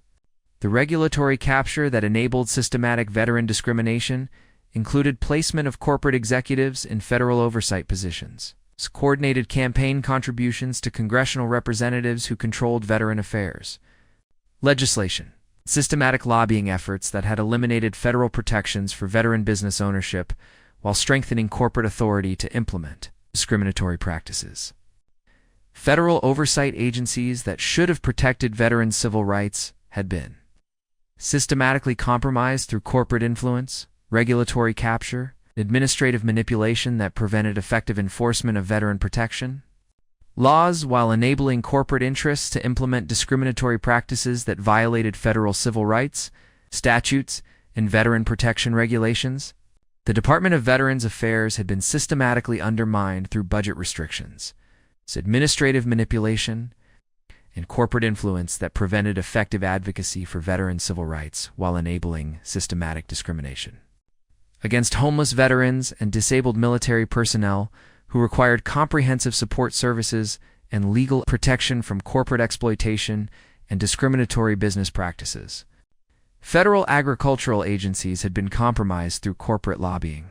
[SPEAKER 1] The regulatory capture that enabled systematic veteran discrimination included placement of corporate executives in federal oversight positions, coordinated campaign contributions to congressional representatives who controlled veteran affairs, legislation, systematic lobbying efforts that had eliminated federal protections for veteran business ownership while strengthening corporate authority to implement discriminatory practices. Federal oversight agencies that should have protected veterans' civil rights had been systematically compromised through corporate influence, regulatory capture, administrative manipulation that prevented effective enforcement of veteran protection laws while enabling corporate interests to implement discriminatory practices that violated federal civil rights, statutes, and veteran protection regulations. The Department of Veterans Affairs had been systematically undermined through budget restrictions, administrative manipulation, and corporate influence that prevented effective advocacy for veteran civil rights while enabling systematic discrimination against homeless veterans and disabled military personnel who required comprehensive support services and legal protection from corporate exploitation and discriminatory business practices. Federal agricultural agencies had been compromised through corporate lobbying,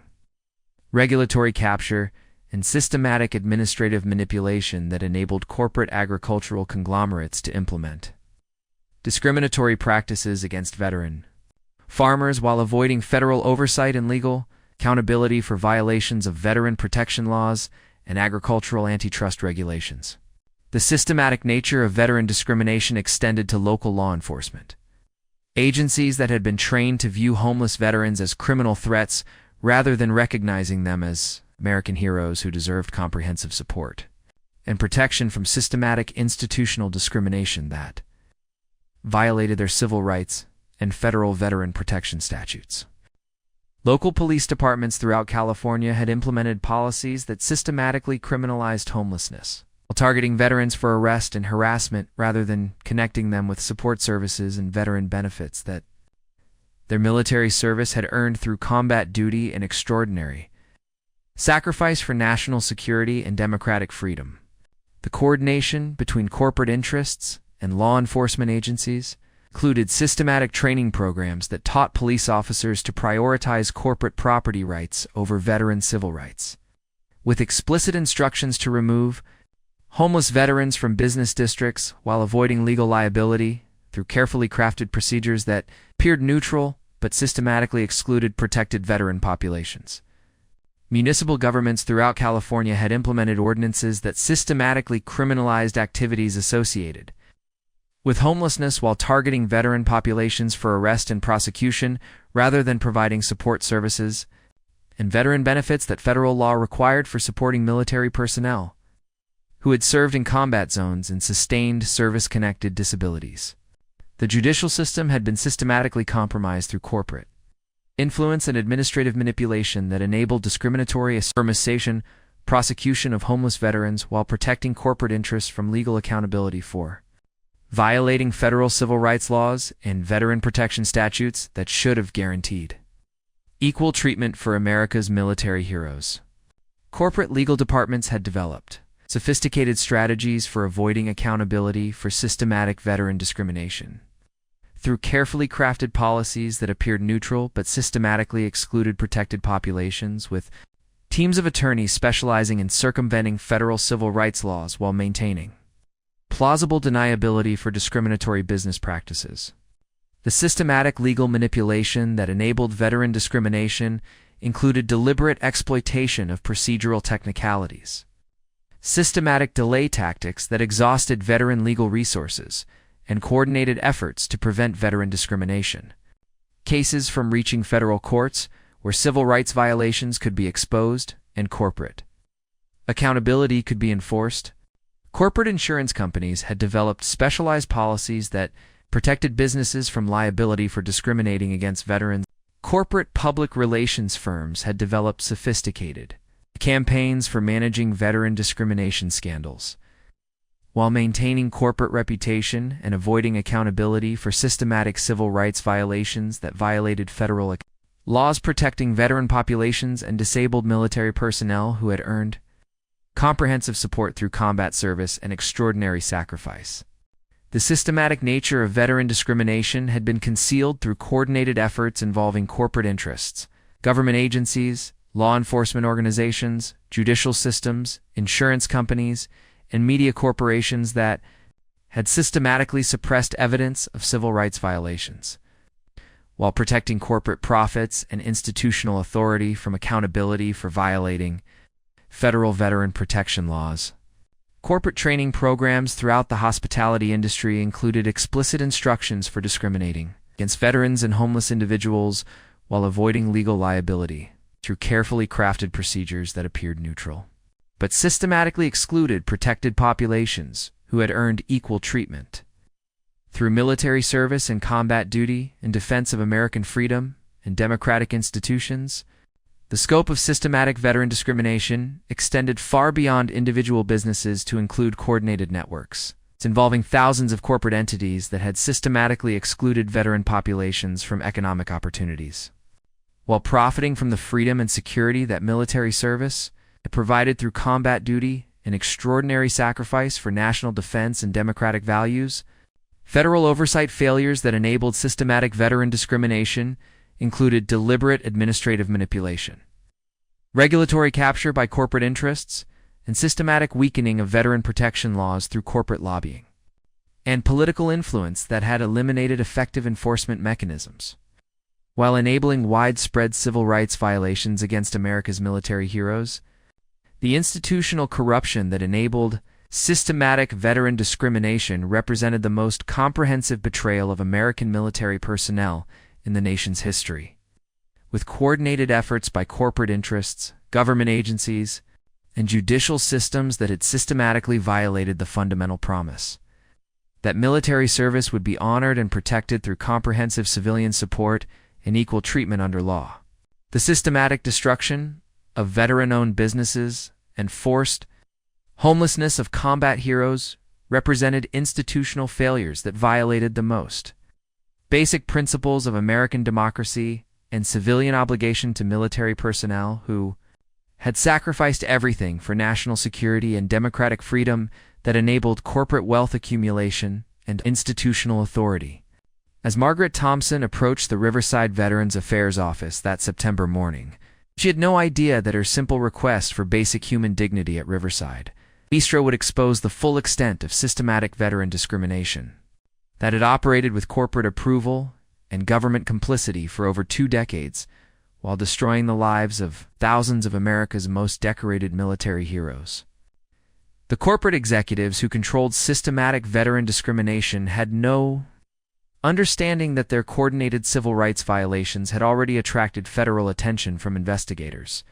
[SPEAKER 1] regulatory capture, and systematic administrative manipulation that enabled corporate agricultural conglomerates to implement discriminatory practices against veteran farmers while avoiding federal oversight and legal accountability for violations of veteran protection laws and agricultural antitrust regulations. The systematic nature of veteran discrimination extended to local law enforcement. Agencies that had been trained to view homeless veterans as criminal threats rather than recognizing them as American heroes who deserved comprehensive support and protection from systematic institutional discrimination that violated their civil rights and federal veteran protection statutes. Local police departments throughout California had implemented policies that systematically criminalized homelessness, while targeting veterans for arrest and harassment rather than connecting them with support services and veteran benefits that their military service had earned through combat duty and extraordinary sacrifice for national security and democratic freedom. The coordination between corporate interests and law enforcement agencies included systematic training programs that taught police officers to prioritize corporate property rights over veteran civil rights, with explicit instructions to remove homeless veterans from business districts while avoiding legal liability through carefully crafted procedures that appeared neutral but systematically excluded protected veteran populations. Municipal governments throughout California had implemented ordinances that systematically criminalized activities associated with homelessness while targeting veteran populations for arrest and prosecution rather than providing support services and veteran benefits that federal law required for supporting military personnel who had served in combat zones and sustained service-connected disabilities. The judicial system had been systematically compromised through corporate influence and administrative manipulation that enabled discriminatory affirmation, prosecution of homeless veterans while protecting corporate interests from legal accountability for violating federal civil rights laws and veteran protection statutes that should have guaranteed equal treatment for America's military heroes. Corporate legal departments had developed sophisticated strategies for avoiding accountability for systematic veteran discrimination through carefully crafted policies that appeared neutral but systematically excluded protected populations, with teams of attorneys specializing in circumventing federal civil rights laws while maintaining plausible deniability for discriminatory business practices. The systematic legal manipulation that enabled veteran discrimination included deliberate exploitation of procedural technicalities, systematic delay tactics that exhausted veteran legal resources, and coordinated efforts to prevent veteran discrimination. Cases from reaching federal courts where civil rights violations could be exposed and corporate accountability could be enforced. Corporate insurance companies had developed specialized policies that protected businesses from liability for discriminating against veterans. Corporate public relations firms had developed sophisticated campaigns for managing veteran discrimination scandals, while maintaining corporate reputation and avoiding accountability for systematic civil rights violations that violated federal laws protecting veteran populations and disabled military personnel who had earned comprehensive support through combat service and extraordinary sacrifice. The systematic nature of veteran discrimination had been concealed through coordinated efforts involving corporate interests, government agencies, law enforcement organizations, judicial systems, insurance companies, and media corporations that had systematically suppressed evidence of civil rights violations, while protecting corporate profits and institutional authority from accountability for violating federal veteran protection laws. Corporate training programs throughout the hospitality industry included explicit instructions for discriminating against veterans and homeless individuals while avoiding legal liability through carefully crafted procedures that appeared neutral, but systematically excluded protected populations who had earned equal treatment through military service and combat duty in defense of American freedom and democratic institutions. The scope of systematic veteran discrimination extended far beyond individual businesses to include coordinated networks, involving thousands of corporate entities that had systematically excluded veteran populations from economic opportunities, while profiting from the freedom and security that military service provided through combat duty and extraordinary sacrifice for national defense and democratic values. Federal oversight failures that enabled systematic veteran discrimination included deliberate administrative manipulation, regulatory capture by corporate interests, and systematic weakening of veteran protection laws through corporate lobbying, and political influence that had eliminated effective enforcement mechanisms, while enabling widespread civil rights violations against America's military heroes. The institutional corruption that enabled systematic veteran discrimination represented the most comprehensive betrayal of American military personnel in the nation's history, with coordinated efforts by corporate interests, government agencies, and judicial systems that had systematically violated the fundamental promise that military service would be honored and protected through comprehensive civilian support and equal treatment under law. The systematic destruction of veteran-owned businesses and forced homelessness of combat heroes represented institutional failures that violated the most basic principles of American democracy and civilian obligation to military personnel who had sacrificed everything for national security and democratic freedom that enabled corporate wealth accumulation and institutional authority. As Margaret Thompson approached the Riverside Veterans Affairs office that September morning, she had no idea that her simple request for basic human dignity at Riverside Bistro would expose the full extent of systematic veteran discrimination that had operated with corporate approval and government complicity for over 2 decades, while destroying the lives of thousands of America's most decorated military heroes. The corporate executives who controlled systematic veteran discrimination had no understanding that their coordinated civil rights violations had already attracted federal attention from investigators,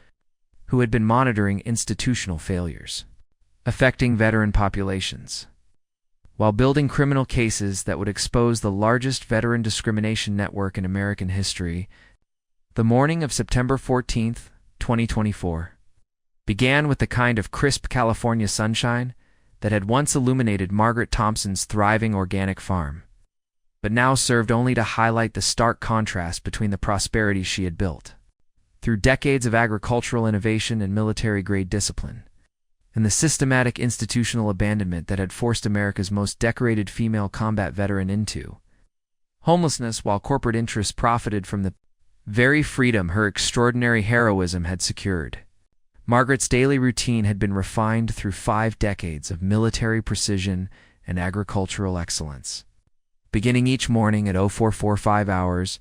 [SPEAKER 1] who had been monitoring institutional failures affecting veteran populations, while building criminal cases that would expose the largest veteran discrimination network in American history. The morning of September 14, 2024, began with the kind of crisp California sunshine that had once illuminated Margaret Thompson's thriving organic farm, but now served only to highlight the stark contrast between the prosperity she had built through decades of agricultural innovation and military-grade discipline, and the systematic institutional abandonment that had forced America's most decorated female combat veteran into homelessness while corporate interests profited from the very freedom her extraordinary heroism had secured. Margaret's daily routine had been refined through 5 decades of military precision and agricultural excellence, beginning each morning at 0445 hours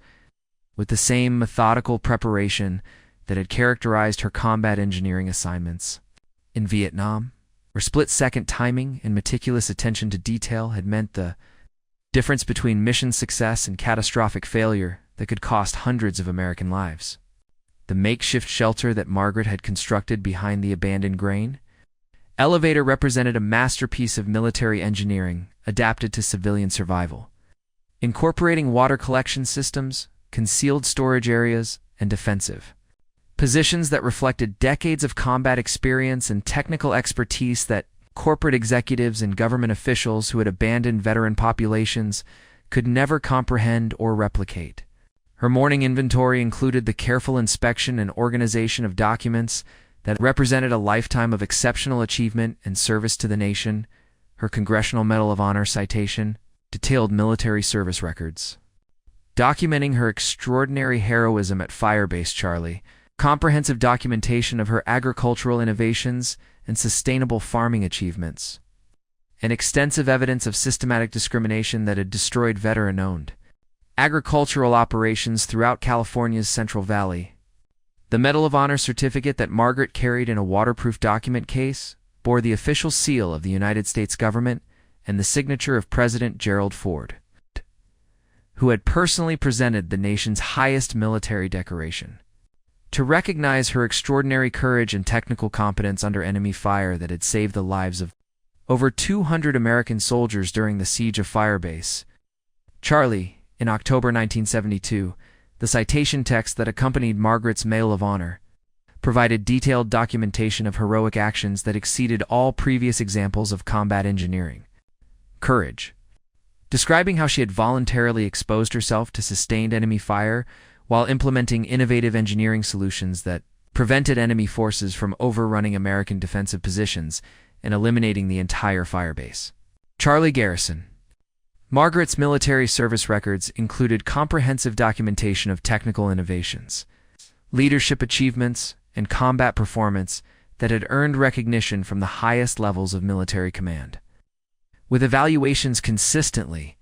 [SPEAKER 1] with the same methodical preparation that had characterized her combat engineering assignments in Vietnam, where split-second timing and meticulous attention to detail had meant the difference between mission success and catastrophic failure that could cost hundreds of American lives. The makeshift shelter that Margaret had constructed behind the abandoned grain elevator represented a masterpiece of military engineering adapted to civilian survival, incorporating water collection systems, concealed storage areas, and defensive positions that reflected decades of combat experience and technical expertise that corporate executives and government officials who had abandoned veteran populations could never comprehend or replicate. Her morning inventory included the careful inspection and organization of documents that represented a lifetime of exceptional achievement and service to the nation. Her Congressional Medal of Honor citation detailed military service records, documenting her extraordinary heroism at Firebase Charlie, comprehensive documentation of her agricultural innovations and sustainable farming achievements, and extensive evidence of systematic discrimination that had destroyed veteran-owned agricultural operations throughout California's Central Valley. The Medal of Honor certificate that Margaret carried in a waterproof document case bore the official seal of the United States government and the signature of President Gerald Ford, who had personally presented the nation's highest military decoration, to recognize her extraordinary courage and technical competence under enemy fire that had saved the lives of over 200 American soldiers during the siege of Firebase Charlie. In October 1972, the citation text that accompanied Margaret's Medal of Honor provided detailed documentation of heroic actions that exceeded all previous examples of combat engineering courage, describing how she had voluntarily exposed herself to sustained enemy fire while implementing innovative engineering solutions that prevented enemy forces from overrunning American defensive positions and eliminating the entire firebase. Charlie garrison, Margaret's military service records included comprehensive documentation of technical innovations, leadership achievements, and combat performance that had earned recognition from the highest levels of military command. With evaluations consistently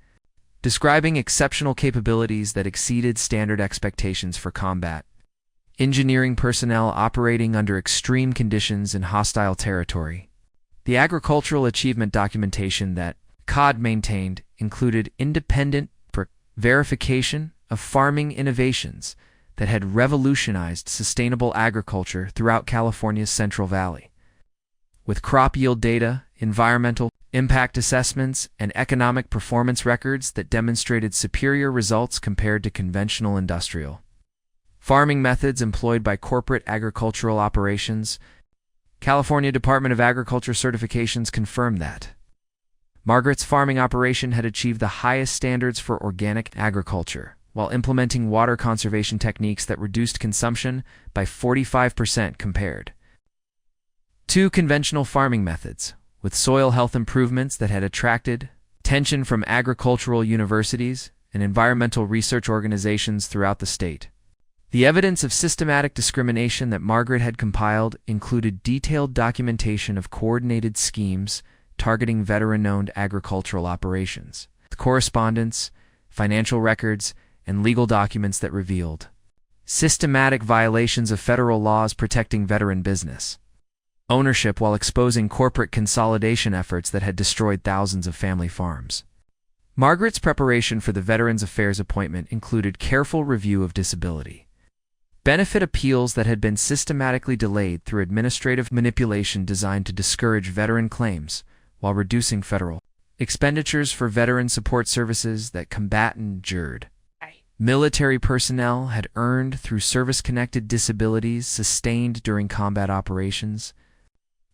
[SPEAKER 1] describing exceptional capabilities that exceeded standard expectations for combat, engineering personnel operating under extreme conditions in hostile territory. The agricultural achievement documentation that COD maintained included independent verification of farming innovations that had revolutionized sustainable agriculture throughout California's Central Valley. With crop yield data, environmental impact assessments, and economic performance records that demonstrated superior results compared to conventional industrial farming methods employed by corporate agricultural operations, California Department of Agriculture certifications confirmed that Margaret's farming operation had achieved the highest standards for organic agriculture, while implementing water conservation techniques that reduced consumption by 45% compared to conventional farming methods, with soil health improvements that had attracted attention from agricultural universities and environmental research organizations throughout the state. The evidence of systematic discrimination that Margaret had compiled included detailed documentation of coordinated schemes targeting veteran-owned agricultural operations, correspondence, financial records, and legal documents that revealed systematic violations of federal laws protecting veteran business ownership while exposing corporate consolidation efforts that had destroyed thousands of family farms. Margaret's preparation for the Veterans Affairs appointment included careful review of disability benefit appeals that had been systematically delayed through administrative manipulation designed to discourage veteran claims while reducing federal expenditures for veteran support services that combatant injured military personnel had earned through service-connected disabilities sustained during combat operations.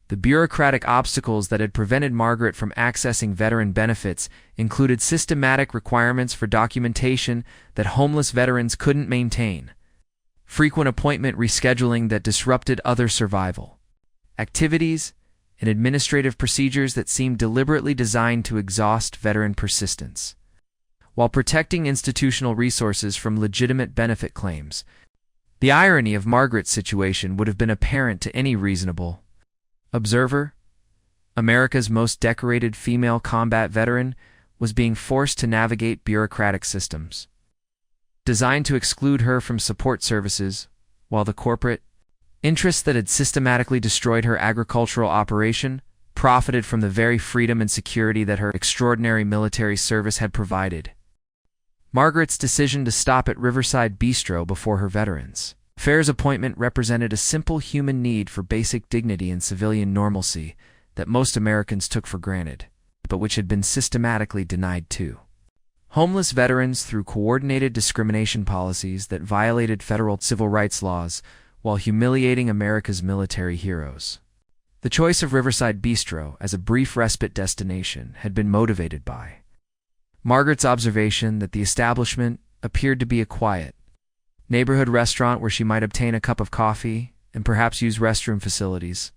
[SPEAKER 1] The bureaucratic obstacles that had prevented Margaret from accessing veteran benefits included systematic requirements for documentation that homeless veterans couldn't maintain, frequent appointment rescheduling that disrupted other survival activities, and administrative procedures that seemed deliberately designed to exhaust veteran persistence, while protecting institutional resources from legitimate benefit claims. The irony of Margaret's situation would have been apparent to any reasonable observer. America's most decorated female combat veteran was being forced to navigate bureaucratic systems designed to exclude her from support services, while the corporate interests that had systematically destroyed her agricultural operation profited from the very freedom and security that her extraordinary military service had provided. Margaret's decision to stop at Riverside Bistro before her Veterans Affairs appointment represented a simple human need for basic dignity and civilian normalcy that most Americans took for granted, but which had been systematically denied to homeless veterans through coordinated discrimination policies that violated federal civil rights laws while humiliating America's military heroes. The choice of Riverside Bistro as a brief respite destination had been motivated by Margaret's observation that the establishment appeared to be a quiet neighborhood restaurant where she might obtain a cup of coffee and perhaps use restroom facilities,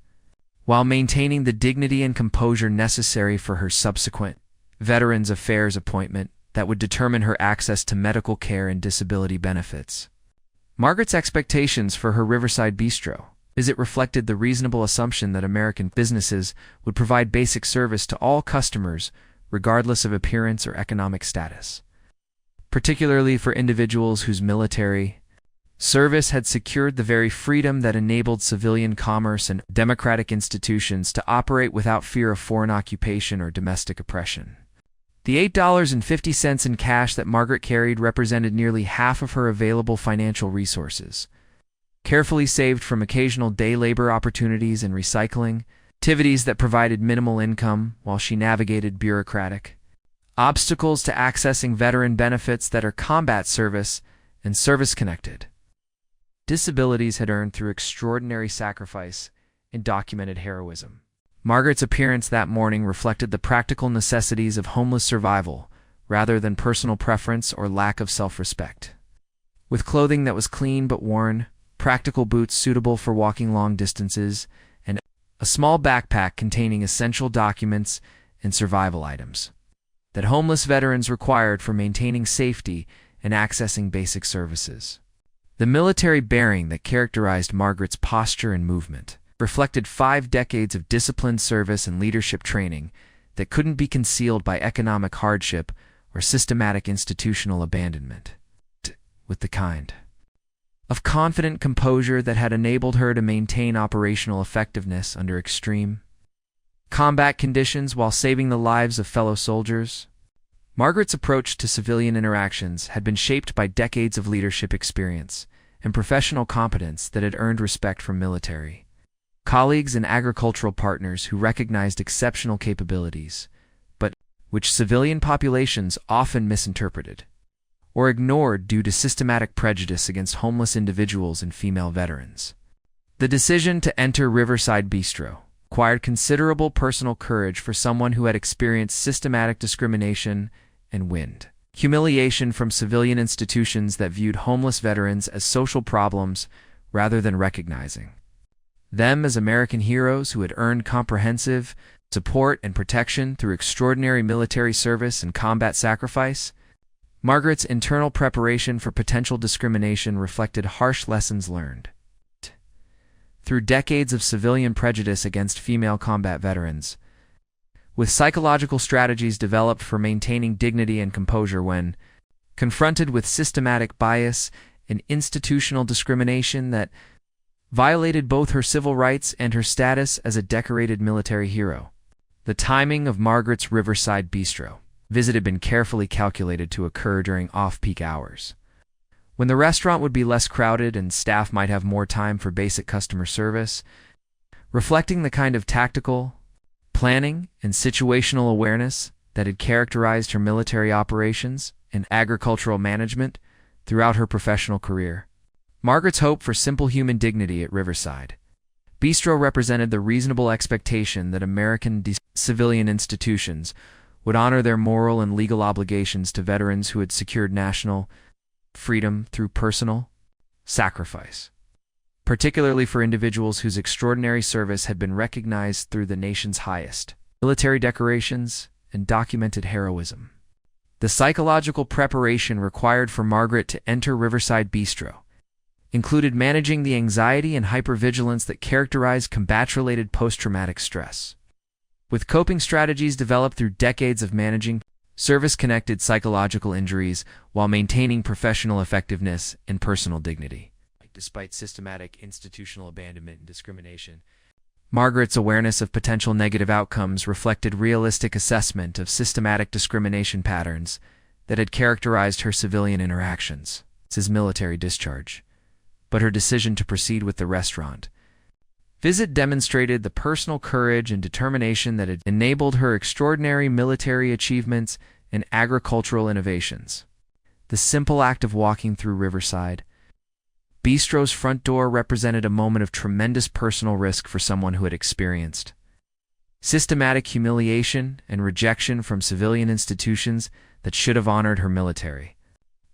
[SPEAKER 1] while maintaining the dignity and composure necessary for her subsequent Veterans Affairs appointment that would determine her access to medical care and disability benefits. Margaret's expectations for her Riverside Bistro is it reflected the reasonable assumption that American businesses would provide basic service to all customers regardless of appearance or economic status, particularly for individuals whose military service had secured the very freedom that enabled civilian commerce and democratic institutions to operate without fear of foreign occupation or domestic oppression. The $8.50 in cash that Margaret carried represented nearly half of her available financial resources, carefully saved from occasional day labor opportunities and recycling activities that provided minimal income while she navigated bureaucratic obstacles to accessing veteran benefits that are combat service and service-connected. Disabilities had earned through extraordinary sacrifice and documented heroism. Margaret's appearance that morning reflected the practical necessities of homeless survival rather than personal preference or lack of self-respect. With clothing that was clean but worn, practical boots suitable for walking long distances, and a small backpack containing essential documents and survival items, that homeless veterans required for maintaining safety and accessing basic services. The military bearing that characterized Margaret's posture and movement reflected 5 decades of disciplined service and leadership training that couldn't be concealed by economic hardship or systematic institutional abandonment, with the kind of confident composure that had enabled her to maintain operational effectiveness under extreme combat conditions while saving the lives of fellow soldiers. Margaret's approach to civilian interactions had been shaped by decades of leadership experience and professional competence that had earned respect from military colleagues and agricultural partners who recognized exceptional capabilities, but which civilian populations often misinterpreted or ignored due to systematic prejudice against homeless individuals and female veterans. The decision to enter Riverside Bistro required considerable personal courage for someone who had experienced systematic discrimination and humiliation from civilian institutions that viewed homeless veterans as social problems rather than recognizing them as American heroes who had earned comprehensive support and protection through extraordinary military service and combat sacrifice. Margaret's internal preparation for potential discrimination reflected harsh lessons learned through decades of civilian prejudice against female combat veterans, with psychological strategies developed for maintaining dignity and composure when confronted with systematic bias and institutional discrimination that violated both her civil rights and her status as a decorated military hero. The timing of Margaret's Riverside Bistro visit had been carefully calculated to occur during off-peak hours, when the restaurant would be less crowded and staff might have more time for basic customer service, reflecting the kind of tactical planning and situational awareness that had characterized her military operations and agricultural management throughout her professional career. Margaret's hope for simple human dignity at Riverside Bistro represented the reasonable expectation that American civilian institutions would honor their moral and legal obligations to veterans who had secured national freedom through personal sacrifice, particularly for individuals whose extraordinary service had been recognized through the nation's highest military decorations and documented heroism. The psychological preparation required for Margaret to enter Riverside Bistro included managing the anxiety and hypervigilance that characterized combat-related post-traumatic stress, with coping strategies developed through decades of managing service-connected psychological injuries while maintaining professional effectiveness and personal dignity. Despite systematic institutional abandonment and discrimination, Margaret's awareness of potential negative outcomes reflected realistic assessment of systematic discrimination patterns that had characterized her civilian interactions since military discharge. But her decision to proceed with the restaurant visit demonstrated the personal courage and determination that had enabled her extraordinary military achievements and agricultural innovations. The simple act of walking through Riverside Bistro's front door represented a moment of tremendous personal risk for someone who had experienced systematic humiliation and rejection from civilian institutions that should have honored her military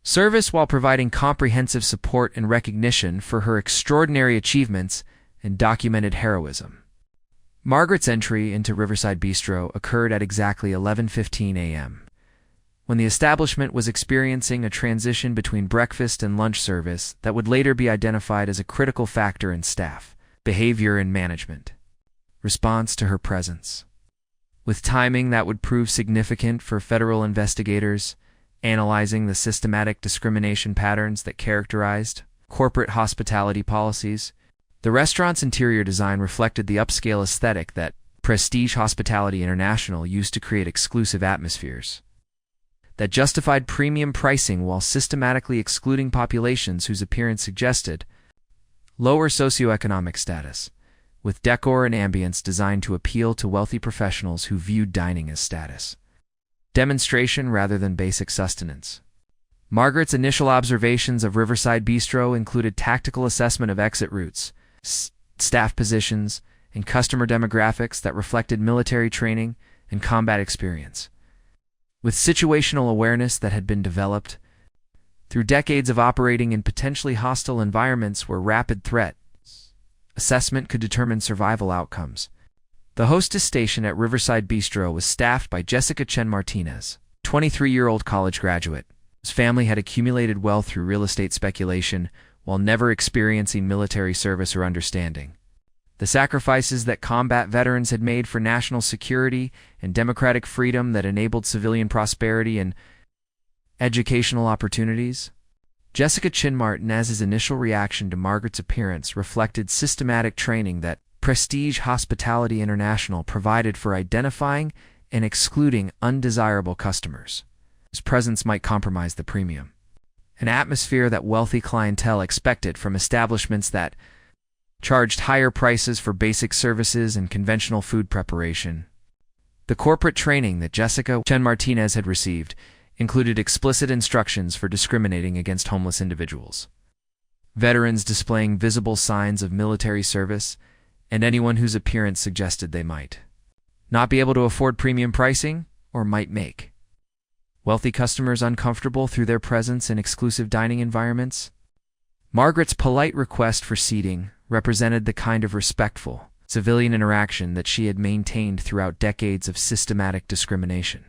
[SPEAKER 1] service while providing comprehensive support and recognition for her extraordinary achievements and documented heroism. Margaret's entry into Riverside Bistro occurred at exactly 11:15 a.m., when the establishment was experiencing a transition between breakfast and lunch service that would later be identified as a critical factor in staff behavior and management response to her presence, with timing that would prove significant for federal investigators analyzing the systematic discrimination patterns that characterized corporate hospitality policies. The restaurant's interior design reflected the upscale aesthetic that Prestige Hospitality International used to create exclusive atmospheres that justified premium pricing while systematically excluding populations whose appearance suggested lower socioeconomic status, with decor and ambience designed to appeal to wealthy professionals who viewed dining as status demonstration rather than basic sustenance. Margaret's initial observations of Riverside Bistro included tactical assessment of exit routes, staff positions, and customer demographics that reflected military training and combat experience, with situational awareness that had been developed through decades of operating in potentially hostile environments where rapid threat assessment could determine survival outcomes. The hostess station at Riverside Bistro was staffed by Jessica Chen Martinez, 23-year-old college graduate, whose family had accumulated wealth through real estate speculation while never experiencing military service or understanding the sacrifices that combat veterans had made for national security and democratic freedom that enabled civilian prosperity and educational opportunities. Jessica Chin Martinez's initial reaction to Margaret's appearance reflected systematic training that Prestige Hospitality International provided for identifying and excluding undesirable customers whose presence might compromise the premium. An atmosphere that wealthy clientele expected from establishments that charged higher prices for basic services and conventional food preparation. The corporate training that Jessica Chin Martinez had received included explicit instructions for discriminating against homeless individuals, veterans displaying visible signs of military service, and anyone whose appearance suggested they might not be able to afford premium pricing or might make wealthy customers uncomfortable through their presence in exclusive dining environments. Margaret's polite request for seating represented the kind of respectful civilian interaction that she had maintained throughout decades of systematic discrimination.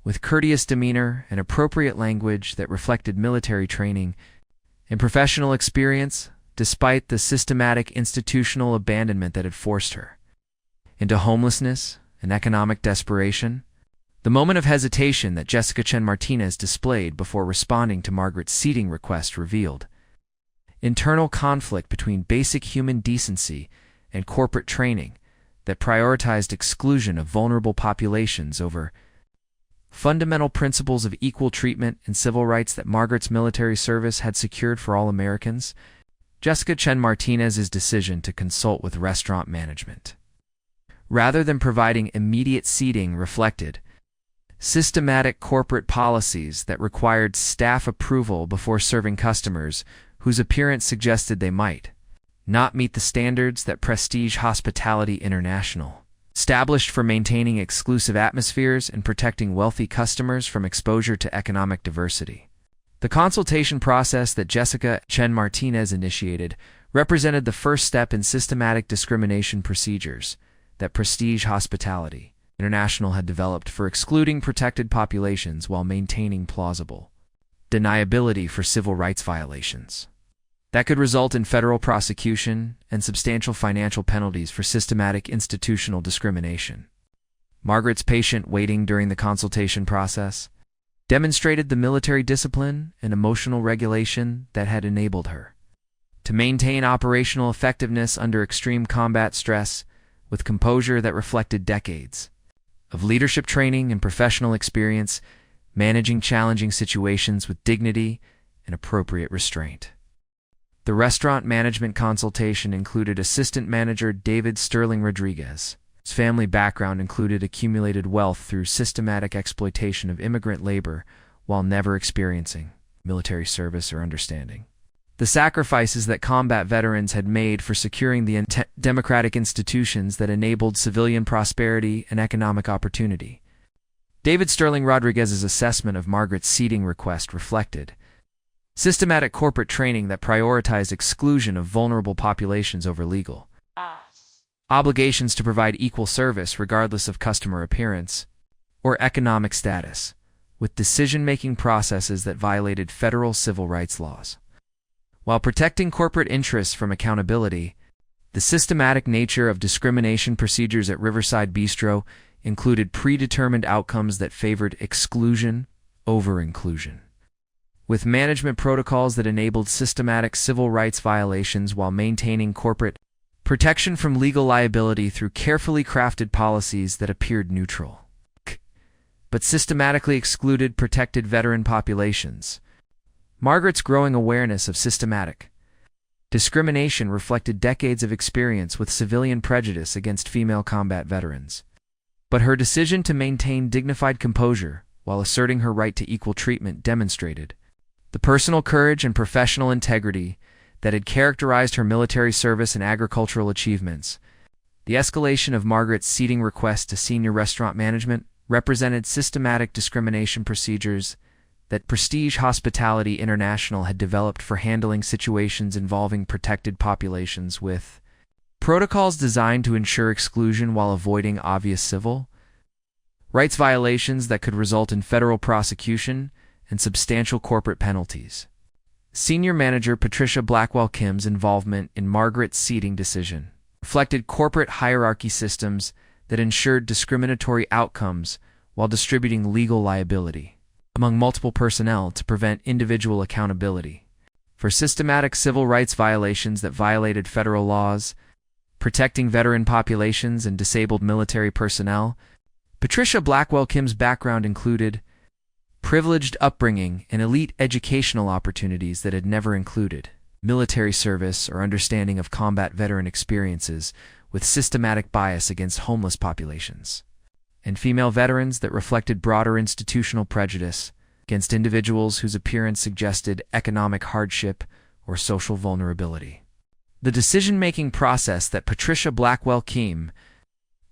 [SPEAKER 1] With courteous demeanor and appropriate language that reflected military training and professional experience, despite the systematic institutional abandonment that had forced her into homelessness and economic desperation, the moment of hesitation that Jessica Chin Martinez displayed before responding to Margaret's seating request revealed internal conflict between basic human decency and corporate training that prioritized exclusion of vulnerable populations over fundamental principles of equal treatment and civil rights that Margaret's military service had secured for all Americans. Jessica Chin Martinez's decision to consult with restaurant management, rather than providing immediate seating, reflected systematic corporate policies that required staff approval before serving customers whose appearance suggested they might not meet the standards that Prestige Hospitality International established for maintaining exclusive atmospheres and protecting wealthy customers from exposure to economic diversity. The consultation process that Jessica Chin Martinez initiated represented the first step in systematic discrimination procedures that Prestige Hospitality International had developed for excluding protected populations while maintaining plausible deniability for civil rights violations that could result in federal prosecution and substantial financial penalties for systematic institutional discrimination. Margaret's patient waiting during the consultation process demonstrated the military discipline and emotional regulation that had enabled her to maintain operational effectiveness under extreme combat stress with composure that reflected decades of leadership training and professional experience, managing challenging situations with dignity and appropriate restraint. The restaurant management consultation included assistant manager David Sterling Rodriguez. His family background included accumulated wealth through systematic exploitation of immigrant labor while never experiencing military service or understanding the sacrifices that combat veterans had made for securing the democratic institutions that enabled civilian prosperity and economic opportunity. David Sterling Rodriguez's assessment of Margaret's seating request reflected systematic corporate training that prioritized exclusion of vulnerable populations over legal obligations to provide equal service regardless of customer appearance or economic status, with decision-making processes that violated federal civil rights laws. While protecting corporate interests from accountability, the systematic nature of discrimination procedures at Riverside Bistro included predetermined outcomes that favored exclusion over inclusion, with management protocols that enabled systematic civil rights violations while maintaining corporate protection from legal liability through carefully crafted policies that appeared neutral, but systematically excluded protected veteran populations. Margaret's growing awareness of systematic discrimination reflected decades of experience with civilian prejudice against female combat veterans. But her decision to maintain dignified composure while asserting her right to equal treatment demonstrated the personal courage and professional integrity that had characterized her military service and agricultural achievements. The escalation of Margaret's seating request to senior restaurant management represented systematic discrimination procedures that Prestige Hospitality International had developed for handling situations involving protected populations, with protocols designed to ensure exclusion while avoiding obvious civil rights violations that could result in federal prosecution and substantial corporate penalties. Senior Manager Patricia Blackwell Kim's involvement in Margaret's seating decision reflected corporate hierarchy systems that ensured discriminatory outcomes while distributing legal liability among multiple personnel to prevent individual accountability. For systematic civil rights violations that violated federal laws, protecting veteran populations and disabled military personnel, Patricia Blackwell Kim's background included privileged upbringing and elite educational opportunities that had never included military service or understanding of combat veteran experiences, with systematic bias against homeless populations, and female veterans that reflected broader institutional prejudice against individuals whose appearance suggested economic hardship or social vulnerability. The decision-making process that Patricia Blackwell Kim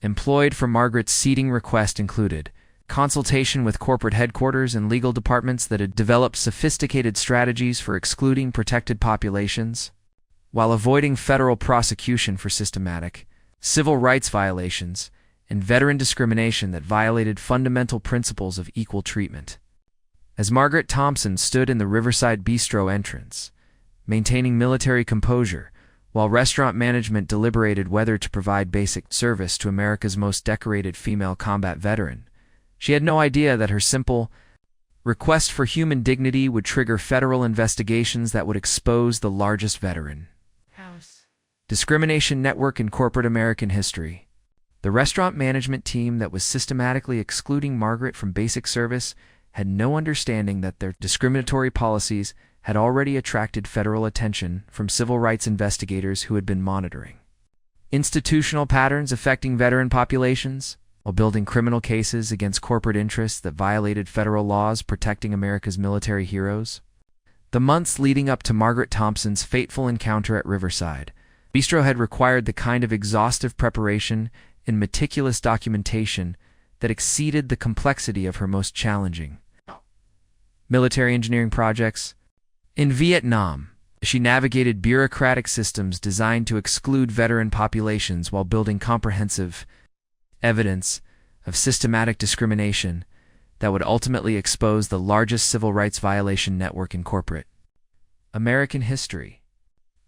[SPEAKER 1] employed for Margaret's seating request included consultation with corporate headquarters and legal departments that had developed sophisticated strategies for excluding protected populations, while avoiding federal prosecution for systematic civil rights violations and veteran discrimination that violated fundamental principles of equal treatment. As Margaret Thompson stood in the Riverside Bistro entrance, maintaining military composure, while restaurant management deliberated whether to provide basic service to America's most decorated female combat veteran, she had no idea that her simple request for human dignity would trigger federal investigations that would expose the largest veteran discrimination network in corporate American history. The restaurant management team that was systematically excluding Margaret from basic service had no understanding that their discriminatory policies had already attracted federal attention from civil rights investigators who had been monitoring institutional patterns affecting veteran populations, while building criminal cases against corporate interests that violated federal laws protecting America's military heroes. The months leading up to Margaret Thompson's fateful encounter at Riverside Bistro had required the kind of exhaustive preparation and meticulous documentation that exceeded the complexity of her most challenging military engineering projects. In Vietnam, she navigated bureaucratic systems designed to exclude veteran populations while building comprehensive evidence of systematic discrimination that would ultimately expose the largest civil rights violation network in corporate American history.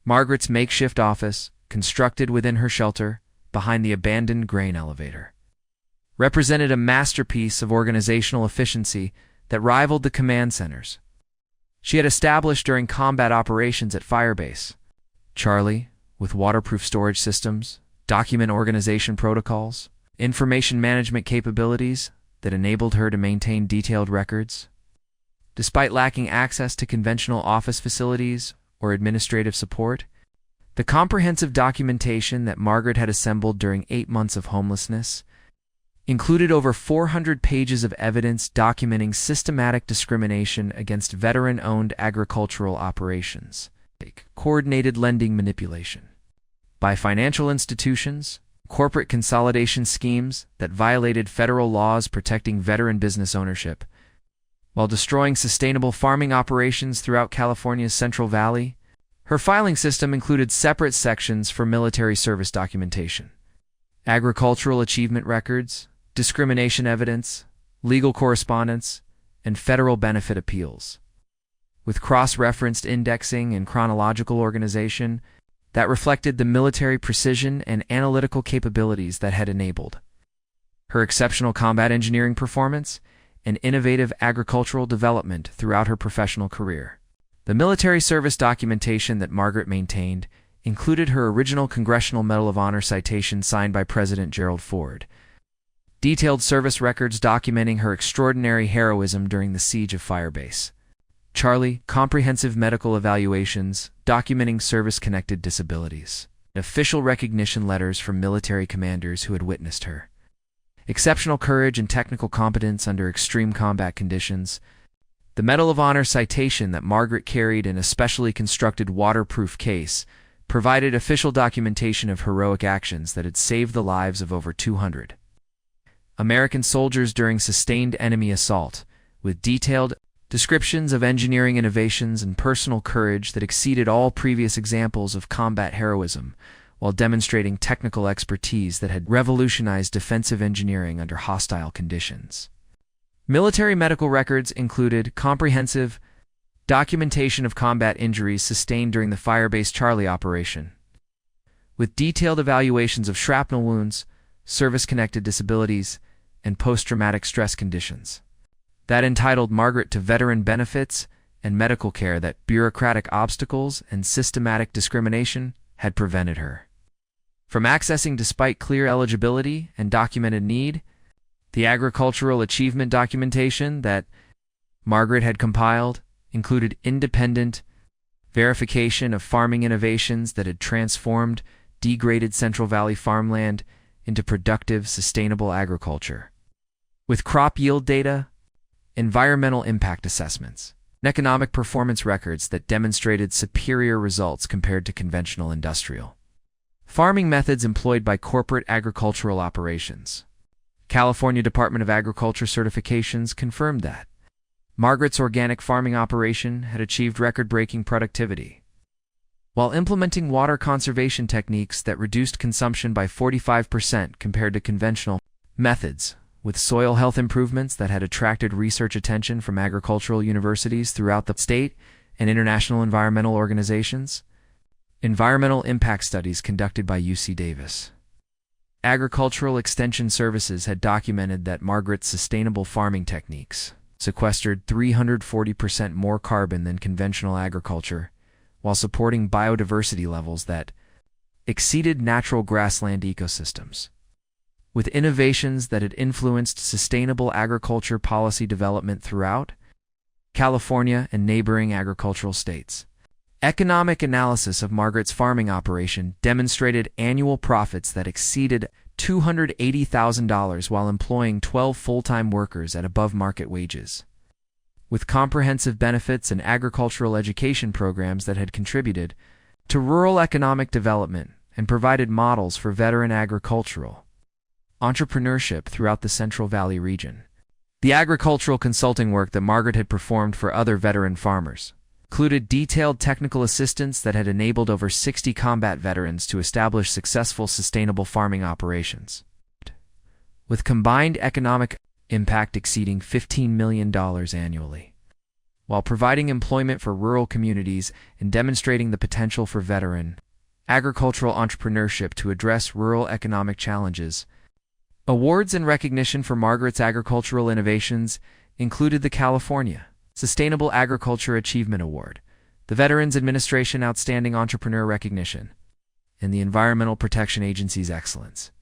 [SPEAKER 1] Margaret's makeshift office, constructed within her shelter behind the abandoned grain elevator, represented a masterpiece of organizational efficiency that rivaled the command centers she had established during combat operations at Firebase. Charlie, with waterproof storage systems, document organization protocols, information management capabilities that enabled her to maintain detailed records. Despite lacking access to conventional office facilities or administrative support, the comprehensive documentation that Margaret had assembled during 8 months of homelessness included over 400 pages of evidence documenting systematic discrimination against veteran-owned agricultural operations, coordinated lending manipulation by financial institutions, corporate consolidation schemes that violated federal laws protecting veteran business ownership, while destroying sustainable farming operations throughout California's Central Valley. Her filing system included separate sections for military service documentation, agricultural achievement records, discrimination evidence, legal correspondence, and federal benefit appeals, with cross-referenced indexing and chronological organization that reflected the military precision and analytical capabilities that had enabled her exceptional combat engineering performance and innovative agricultural development throughout her professional career. The military service documentation that Margaret maintained included her original Congressional Medal of Honor citation signed by President Gerald Ford, detailed service records documenting her extraordinary heroism during the siege of Firebase, Charlie, comprehensive medical evaluations documenting service-connected disabilities, official recognition letters from military commanders who had witnessed her exceptional courage and technical competence under extreme combat conditions. The Medal of Honor citation that Margaret carried in a specially constructed waterproof case provided official documentation of heroic actions that had saved the lives of over 200 American soldiers during sustained enemy assault, with detailed descriptions of engineering innovations and personal courage that exceeded all previous examples of combat heroism, while demonstrating technical expertise that had revolutionized defensive engineering under hostile conditions. Military medical records included comprehensive documentation of combat injuries sustained during the Firebase Charlie operation, with detailed evaluations of shrapnel wounds, service-connected disabilities, and post-traumatic stress conditions. That entitled Margaret to veteran benefits and medical care that bureaucratic obstacles and systematic discrimination had prevented her from accessing despite clear eligibility and documented need. The agricultural achievement documentation that Margaret had compiled included independent verification of farming innovations that had transformed degraded Central Valley farmland into productive, sustainable agriculture, with crop yield data, environmental impact assessments, and economic performance records that demonstrated superior results compared to conventional industrial farming methods employed by corporate agricultural operations. California Department of Agriculture certifications confirmed that Margaret's organic farming operation had achieved record-breaking productivity, while implementing water conservation techniques that reduced consumption by 45% compared to conventional methods, with soil health improvements that had attracted research attention from agricultural universities throughout the state and international environmental organizations. Environmental impact studies conducted by UC Davis. Agricultural Extension Services had documented that Margaret's sustainable farming techniques sequestered 340% more carbon than conventional agriculture, while supporting biodiversity levels that exceeded natural grassland ecosystems. With innovations that had influenced sustainable agriculture policy development throughout California and neighboring agricultural states. Economic analysis of Margaret's farming operation demonstrated annual profits that exceeded $280,000 while employing 12 full-time workers at above-market wages, with comprehensive benefits and agricultural education programs that had contributed to rural economic development and provided models for veteran agricultural entrepreneurship throughout the Central Valley region. The agricultural consulting work that Margaret had performed for other veteran farmers included detailed technical assistance that had enabled over 60 combat veterans to establish successful sustainable farming operations, with combined economic impact exceeding $15 million annually, while providing employment for rural communities and demonstrating the potential for veteran agricultural entrepreneurship to address rural economic challenges. Awards and recognition for Margaret's agricultural innovations included the California Sustainable Agriculture Achievement Award, the Veterans Administration Outstanding Entrepreneur Recognition, and the Environmental Protection Agency's Excellence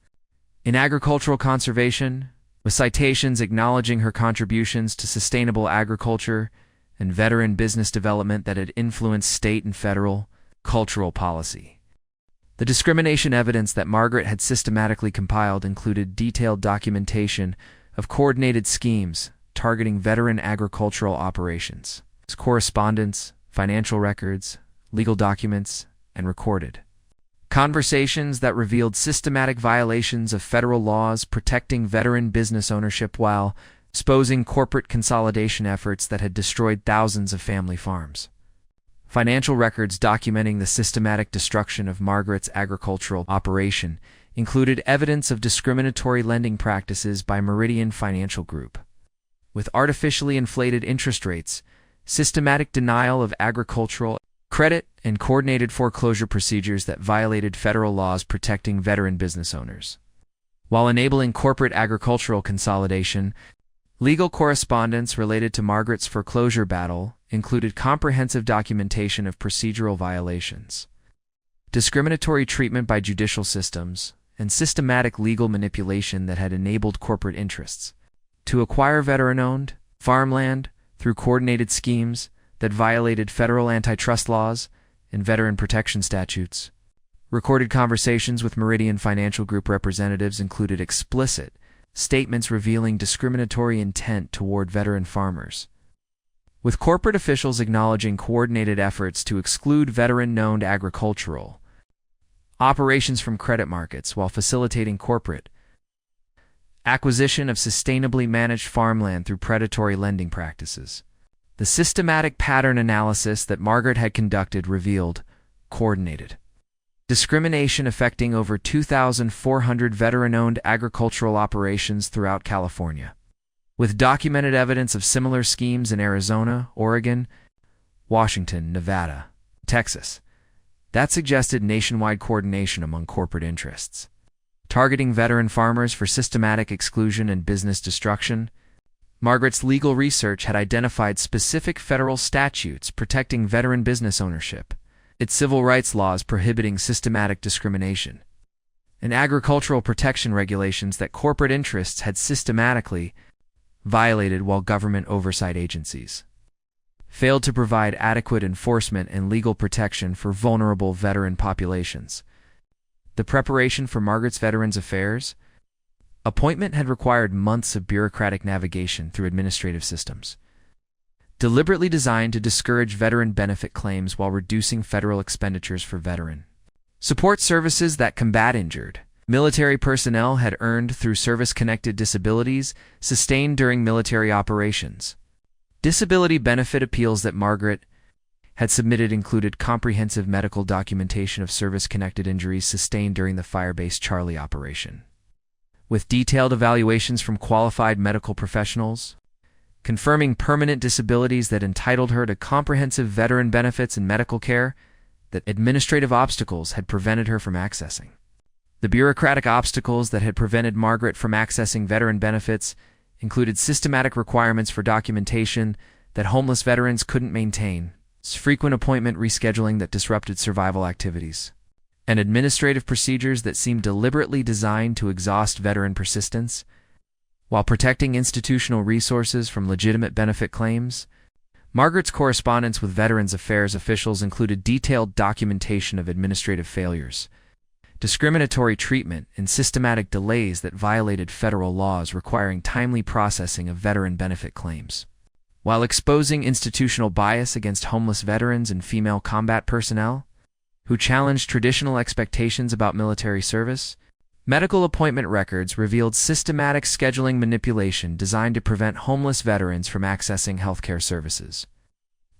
[SPEAKER 1] in Agricultural Conservation, with citations acknowledging her contributions to sustainable agriculture and veteran business development that had influenced state and federal cultural policy. The discrimination evidence that Margaret had systematically compiled included detailed documentation of coordinated schemes targeting veteran agricultural operations, correspondence, financial records, legal documents, and recorded conversations that revealed systematic violations of federal laws protecting veteran business ownership while exposing corporate consolidation efforts that had destroyed thousands of family farms. Financial records documenting the systematic destruction of Margaret's agricultural operation included evidence of discriminatory lending practices by Meridian Financial Group, with artificially inflated interest rates, systematic denial of agricultural credit, and coordinated foreclosure procedures that violated federal laws protecting veteran business owners. While enabling corporate agricultural consolidation, legal correspondence related to Margaret's foreclosure battle included comprehensive documentation of procedural violations, discriminatory treatment by judicial systems, and systematic legal manipulation that had enabled corporate interests to acquire veteran-owned farmland through coordinated schemes that violated federal antitrust laws and veteran protection statutes. Recorded conversations with Meridian Financial Group representatives included explicit statements revealing discriminatory intent toward veteran farmers, with corporate officials acknowledging coordinated efforts to exclude veteran-owned agricultural operations from credit markets while facilitating corporate acquisition of sustainably managed farmland through predatory lending practices. The systematic pattern analysis that Margaret had conducted revealed coordinated discrimination affecting over 2,400 veteran-owned agricultural operations throughout California, with documented evidence of similar schemes in Arizona, Oregon, Washington, Nevada, Texas. That suggested nationwide coordination among corporate interests. Targeting veteran farmers for systematic exclusion and business destruction, Margaret's legal research had identified specific federal statutes protecting veteran business ownership, its civil rights laws prohibiting systematic discrimination, and agricultural protection regulations that corporate interests had systematically violated while government oversight agencies failed to provide adequate enforcement and legal protection for vulnerable veteran populations. The preparation for Margaret's Veterans Affairs appointment had required months of bureaucratic navigation through administrative systems, deliberately designed to discourage veteran benefit claims while reducing federal expenditures for veteran support services that combat injured military personnel had earned through service-connected disabilities sustained during military operations. Disability benefit appeals that Margaret had submitted included comprehensive medical documentation of service-connected injuries sustained during the Firebase Charlie operation, with detailed evaluations from qualified medical professionals, confirming permanent disabilities that entitled her to comprehensive veteran benefits and medical care that administrative obstacles had prevented her from accessing. The bureaucratic obstacles that had prevented Margaret from accessing veteran benefits included systematic requirements for documentation that homeless veterans couldn't maintain, frequent appointment rescheduling that disrupted survival activities, and administrative procedures that seemed deliberately designed to exhaust veteran persistence while protecting institutional resources from legitimate benefit claims. Margaret's correspondence with Veterans Affairs officials included detailed documentation of administrative failures, discriminatory treatment, and systematic delays that violated federal laws requiring timely processing of veteran benefit claims. While exposing institutional bias against homeless veterans and female combat personnel, who challenged traditional expectations about military service, medical appointment records revealed systematic scheduling manipulation designed to prevent homeless veterans from accessing healthcare services,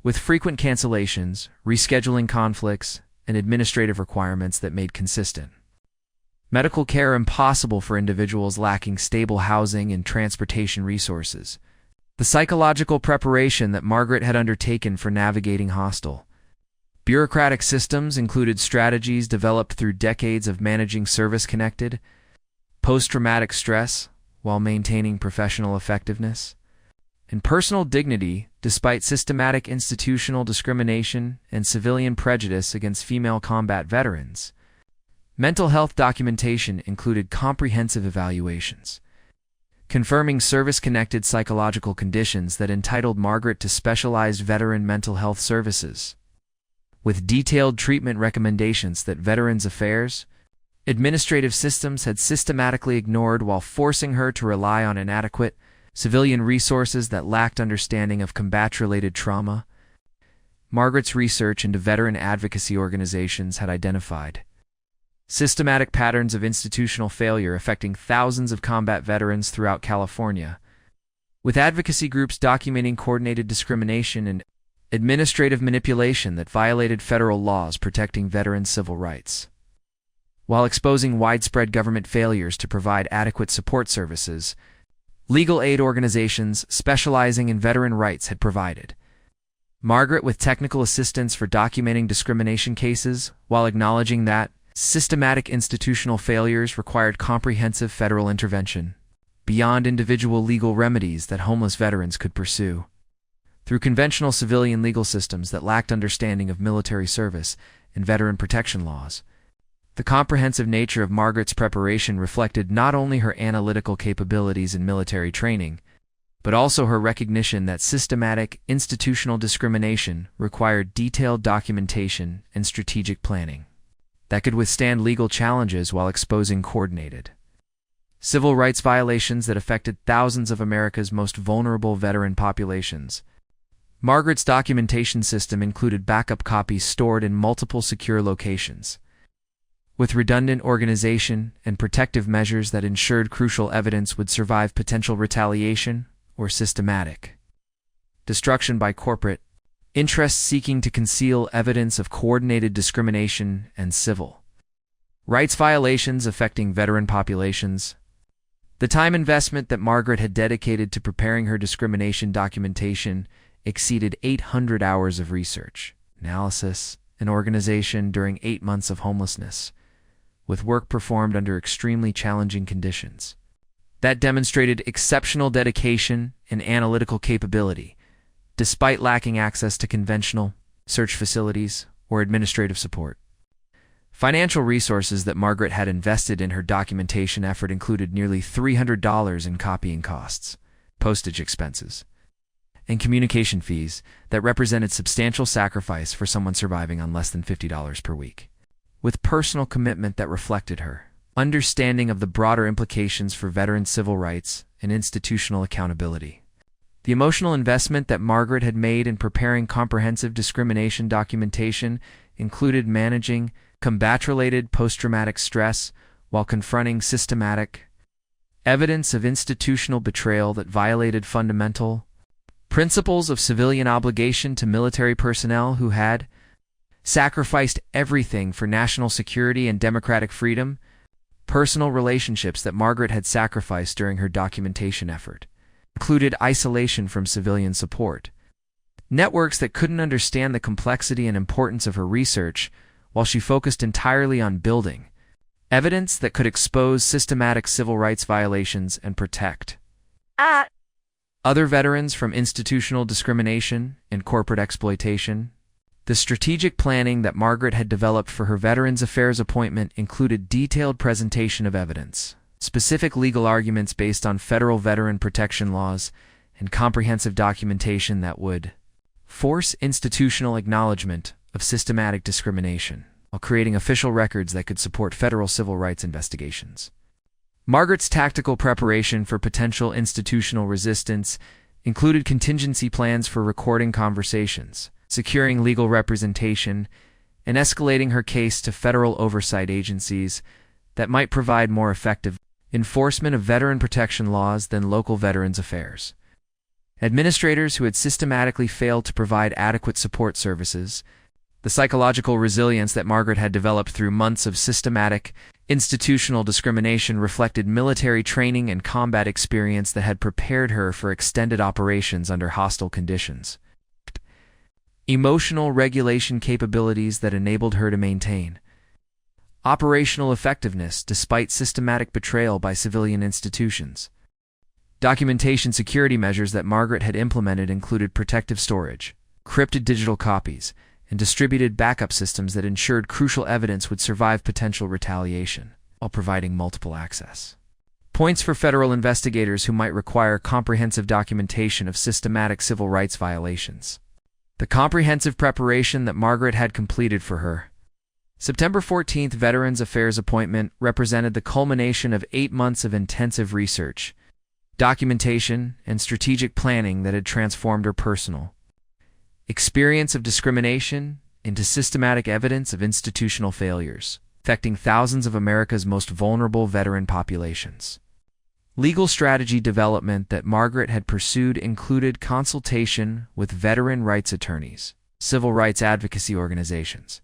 [SPEAKER 1] with frequent cancellations, rescheduling conflicts, and administrative requirements that made consistent medical care impossible for individuals lacking stable housing and transportation resources. The psychological preparation that Margaret had undertaken for navigating hostile bureaucratic systems included strategies developed through decades of managing service-connected, post-traumatic stress while maintaining professional effectiveness and personal dignity despite systematic institutional discrimination and civilian prejudice against female combat veterans. Mental health documentation included comprehensive evaluations, confirming service-connected psychological conditions that entitled Margaret to specialized veteran mental health services, with detailed treatment recommendations that Veterans Affairs administrative systems had systematically ignored while forcing her to rely on inadequate civilian resources that lacked understanding of combat-related trauma. Margaret's research into veteran advocacy organizations had identified systematic patterns of institutional failure affecting thousands of combat veterans throughout California, with advocacy groups documenting coordinated discrimination and administrative manipulation that violated federal laws protecting veterans' civil rights, while exposing widespread government failures to provide adequate support services. Legal aid organizations specializing in veteran rights had provided Margaret with technical assistance for documenting discrimination cases, while acknowledging that systematic institutional failures required comprehensive federal intervention beyond individual legal remedies that homeless veterans could pursue through conventional civilian legal systems that lacked understanding of military service and veteran protection laws. The comprehensive nature of Margaret's preparation reflected not only her analytical capabilities in military training, but also her recognition that systematic institutional discrimination required detailed documentation and strategic planning that could withstand legal challenges while exposing coordinated civil rights violations that affected thousands of America's most vulnerable veteran populations. Margaret's documentation system included backup copies stored in multiple secure locations, with redundant organization and protective measures that ensured crucial evidence would survive potential retaliation or systematic destruction by corporate interests seeking to conceal evidence of coordinated discrimination and civil Rights violations affecting veteran populations. The time investment that Margaret had dedicated to preparing her discrimination documentation exceeded 800 hours of research, analysis, and organization during 8 months of homelessness, with work performed under extremely challenging conditions. That demonstrated exceptional dedication and analytical capability, despite lacking access to conventional search facilities or administrative support. Financial resources that Margaret had invested in her documentation effort included nearly $300 in copying costs, postage expenses, and communication fees that represented substantial sacrifice for someone surviving on less than $50 per week. With personal commitment that reflected her understanding of the broader implications for veteran civil rights and institutional accountability. The emotional investment that Margaret had made in preparing comprehensive discrimination documentation included managing combat-related post-traumatic stress while confronting systematic evidence of institutional betrayal that violated fundamental principles of civilian obligation to military personnel who had sacrificed everything for national security and democratic freedom. Personal relationships that Margaret had sacrificed during her documentation effort included isolation from civilian support, networks that couldn't understand the complexity and importance of her research, while she focused entirely on building evidence that could expose systematic civil rights violations and protect other veterans from institutional discrimination and corporate exploitation. The strategic planning that Margaret had developed for her Veterans Affairs appointment included detailed presentation of evidence, specific legal arguments based on federal veteran protection laws, and comprehensive documentation that would force institutional acknowledgement of systematic discrimination, while creating official records that could support federal civil rights investigations. Margaret's tactical preparation for potential institutional resistance included contingency plans for recording conversations, securing legal representation, and escalating her case to federal oversight agencies that might provide more effective enforcement of veteran protection laws than local Veterans Affairs. Administrators who had systematically failed to provide adequate support services. The psychological resilience that Margaret had developed through months of systematic institutional discrimination reflected military training and combat experience that had prepared her for extended operations under hostile conditions. Emotional regulation capabilities that enabled her to maintain operational effectiveness despite systematic betrayal by civilian institutions. Documentation security measures that Margaret had implemented included protective storage, encrypted digital copies, and distributed backup systems that ensured crucial evidence would survive potential retaliation, while providing multiple access points for federal investigators who might require comprehensive documentation of systematic civil rights violations. The comprehensive preparation that Margaret had completed for her September 14th Veterans Affairs appointment represented the culmination of 8 months of intensive research, documentation, and strategic planning that had transformed her personal experience of discrimination into systematic evidence of institutional failures, affecting thousands of America's most vulnerable veteran populations. Legal strategy development that Margaret had pursued included consultation with veteran rights attorneys, civil rights advocacy organizations,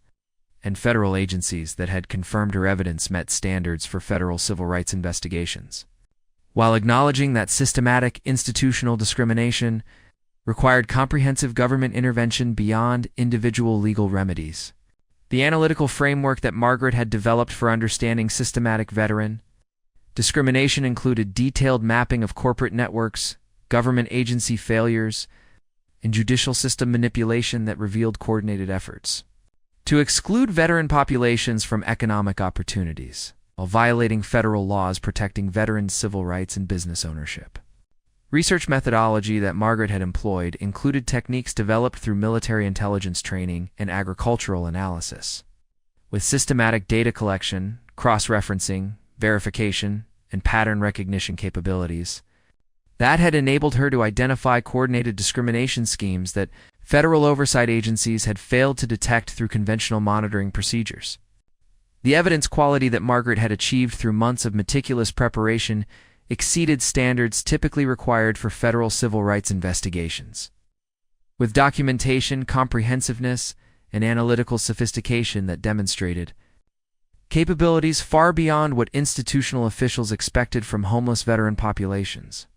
[SPEAKER 1] and federal agencies that had confirmed her evidence met standards for federal civil rights investigations, while acknowledging that systematic institutional discrimination required comprehensive government intervention beyond individual legal remedies. The analytical framework that Margaret had developed for understanding systematic veteran discrimination included detailed mapping of corporate networks, government agency failures, and judicial system manipulation that revealed coordinated efforts to exclude veteran populations from economic opportunities, while violating federal laws protecting veterans' civil rights and business ownership. Research methodology that Margaret had employed included techniques developed through military intelligence training and agricultural analysis, with systematic data collection, cross-referencing, verification, and pattern recognition capabilities that had enabled her to identify coordinated discrimination schemes that federal oversight agencies had failed to detect through conventional monitoring procedures. The evidence quality that Margaret had achieved through months of meticulous preparation exceeded standards typically required for federal civil rights investigations, with documentation, comprehensiveness, and analytical sophistication that demonstrated capabilities far beyond what institutional officials expected from homeless veteran populations,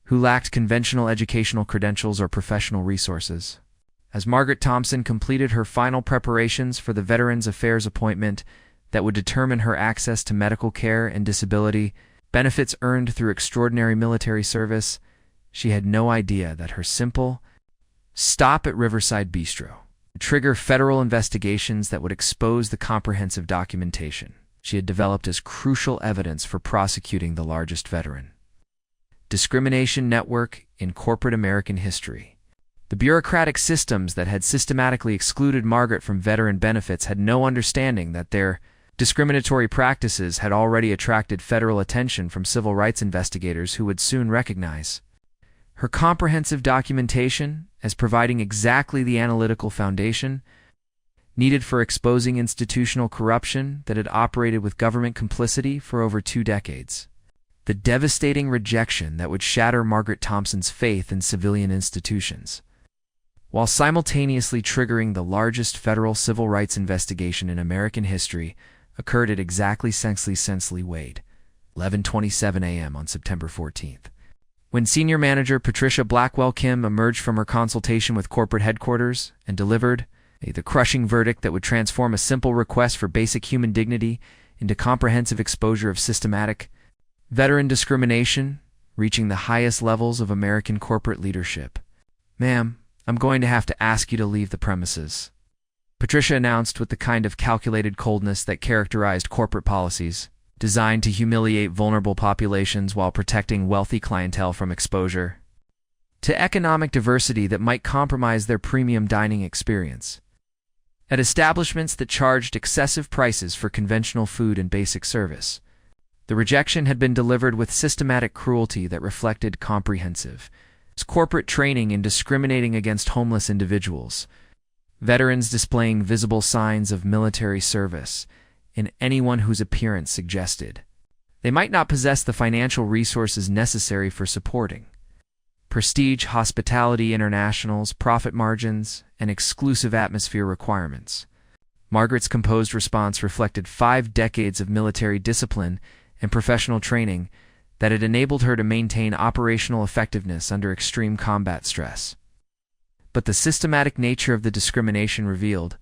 [SPEAKER 1] who lacked conventional educational credentials or professional resources. As Margaret Thompson completed her final preparations for the Veterans Affairs appointment that would determine her access to medical care and disability benefits earned through extraordinary military service, she had no idea that her simple stop at Riverside Bistro would trigger federal investigations that would expose the comprehensive documentation she had developed as crucial evidence for prosecuting the largest veteran discrimination network in corporate American history. The bureaucratic systems that had systematically excluded Margaret from veteran benefits had no understanding that their discriminatory practices had already attracted federal attention from civil rights investigators who would soon recognize her comprehensive documentation as providing exactly the analytical foundation needed for exposing institutional corruption that had operated with government complicity for over 2 decades. The devastating rejection that would shatter Margaret Thompson's faith in civilian institutions, while simultaneously triggering the largest federal civil rights investigation in American history, occurred at exactly Sensley Wade, 11:27 a.m. on September 14th. When Senior Manager Patricia Blackwell Kim emerged from her consultation with corporate headquarters and delivered the crushing verdict that would transform a simple request for basic human dignity into comprehensive exposure of systematic veteran discrimination, reaching the highest levels of American corporate leadership. "Ma'am, I'm going to have to ask you to leave the premises," Patricia announced with the kind of calculated coldness that characterized corporate policies designed to humiliate vulnerable populations while protecting wealthy clientele from exposure to economic diversity that might compromise their premium dining experience at establishments that charged excessive prices for conventional food and basic service. The rejection had been delivered with systematic cruelty that reflected comprehensive corporate training in discriminating against homeless individuals, veterans displaying visible signs of military service, and anyone whose appearance suggested they might not possess the financial resources necessary for supporting Prestige Hospitality International's profit margins and exclusive atmosphere requirements. Margaret's composed response reflected 5 decades of military discipline and professional training that had enabled her to maintain operational effectiveness under extreme combat stress. But the systematic nature of the discrimination revealed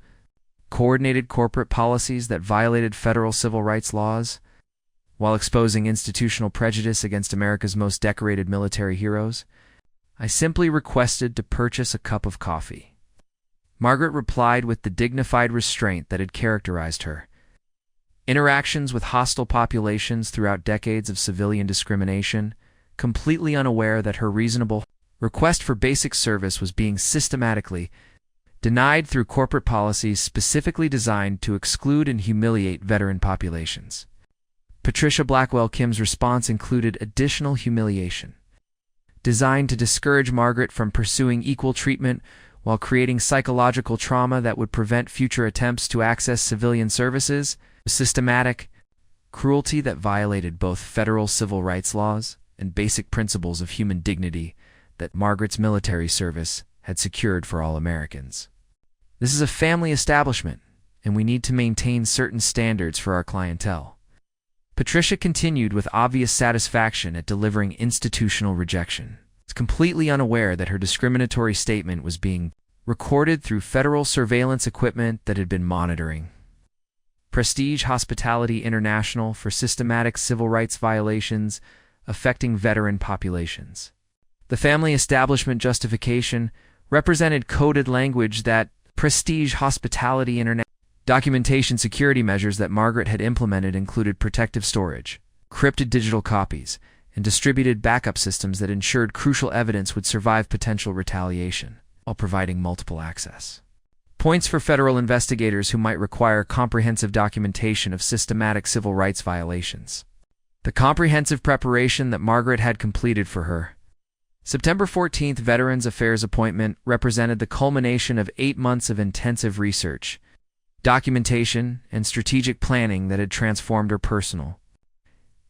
[SPEAKER 1] coordinated corporate policies that violated federal civil rights laws, while exposing institutional prejudice against America's most decorated military heroes. "I simply requested to purchase a cup of coffee," Margaret replied with the dignified restraint that had characterized her interactions with hostile populations throughout decades of civilian discrimination, completely unaware that her reasonable request for basic service was being systematically denied through corporate policies specifically designed to exclude and humiliate veteran populations. Patricia Blackwell Kim's response included additional humiliation, designed to discourage Margaret from pursuing equal treatment while creating psychological trauma that would prevent future attempts to access civilian services, systematic cruelty that violated both federal civil rights laws and basic principles of human dignity that Margaret's military service had secured for all Americans. "This is a family establishment, and we need to maintain certain standards for our clientele." Patricia continued with obvious satisfaction at delivering institutional rejection, completely unaware that her discriminatory statement was being recorded through federal surveillance equipment that had been monitoring Prestige Hospitality International for systematic civil rights violations affecting veteran populations. The family establishment justification represented coded language that Prestige Hospitality International documentation security measures that Margaret had implemented included protective storage, encrypted digital copies, and distributed backup systems that ensured crucial evidence would survive potential retaliation, while providing multiple access points for federal investigators who might require comprehensive documentation of systematic civil rights violations. The comprehensive preparation that Margaret had completed for her September 14th Veterans Affairs appointment represented the culmination of 8 months of intensive research, documentation, and strategic planning that had transformed her personal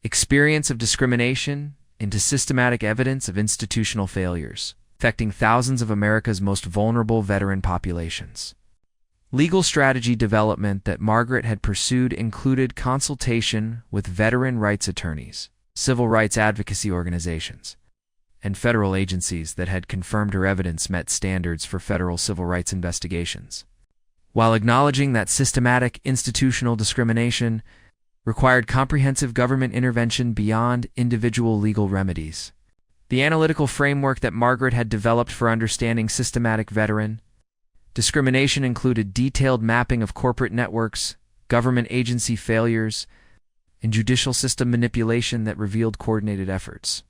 [SPEAKER 1] experience of discrimination into systematic evidence of institutional failures affecting thousands of America's most vulnerable veteran populations. Legal strategy development that Margaret had pursued included consultation with veteran rights attorneys, civil rights advocacy organizations, and federal agencies that had confirmed her evidence met standards for federal civil rights investigations, while acknowledging that systematic institutional discrimination required comprehensive government intervention beyond individual legal remedies. The analytical framework that Margaret had developed for understanding systematic veteran discrimination included detailed mapping of corporate networks, government agency failures, and judicial system manipulation that revealed coordinated efforts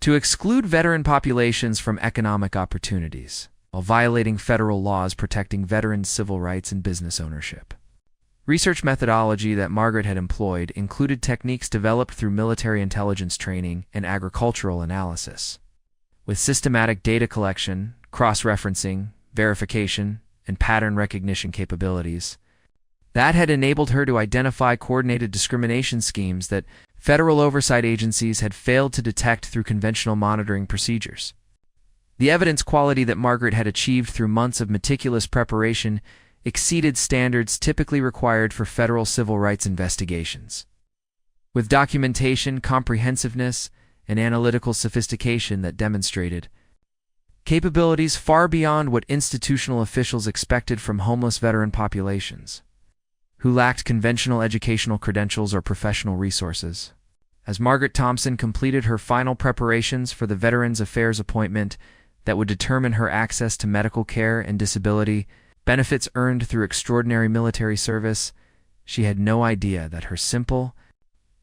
[SPEAKER 1] to exclude veteran populations from economic opportunities, while violating federal laws protecting veterans' civil rights and business ownership. Research methodology that Margaret had employed included techniques developed through military intelligence training and agricultural analysis, with systematic data collection, cross-referencing, verification, and pattern recognition capabilities that had enabled her to identify coordinated discrimination schemes that federal oversight agencies had failed to detect through conventional monitoring procedures. The evidence quality that Margaret had achieved through months of meticulous preparation exceeded standards typically required for federal civil rights investigations, with documentation, comprehensiveness, and analytical sophistication that demonstrated capabilities far beyond what institutional officials expected from homeless veteran populations, who lacked conventional educational credentials or professional resources. As Margaret Thompson completed her final preparations for the Veterans Affairs appointment that would determine her access to medical care and disability benefits earned through extraordinary military service, she had no idea that her simple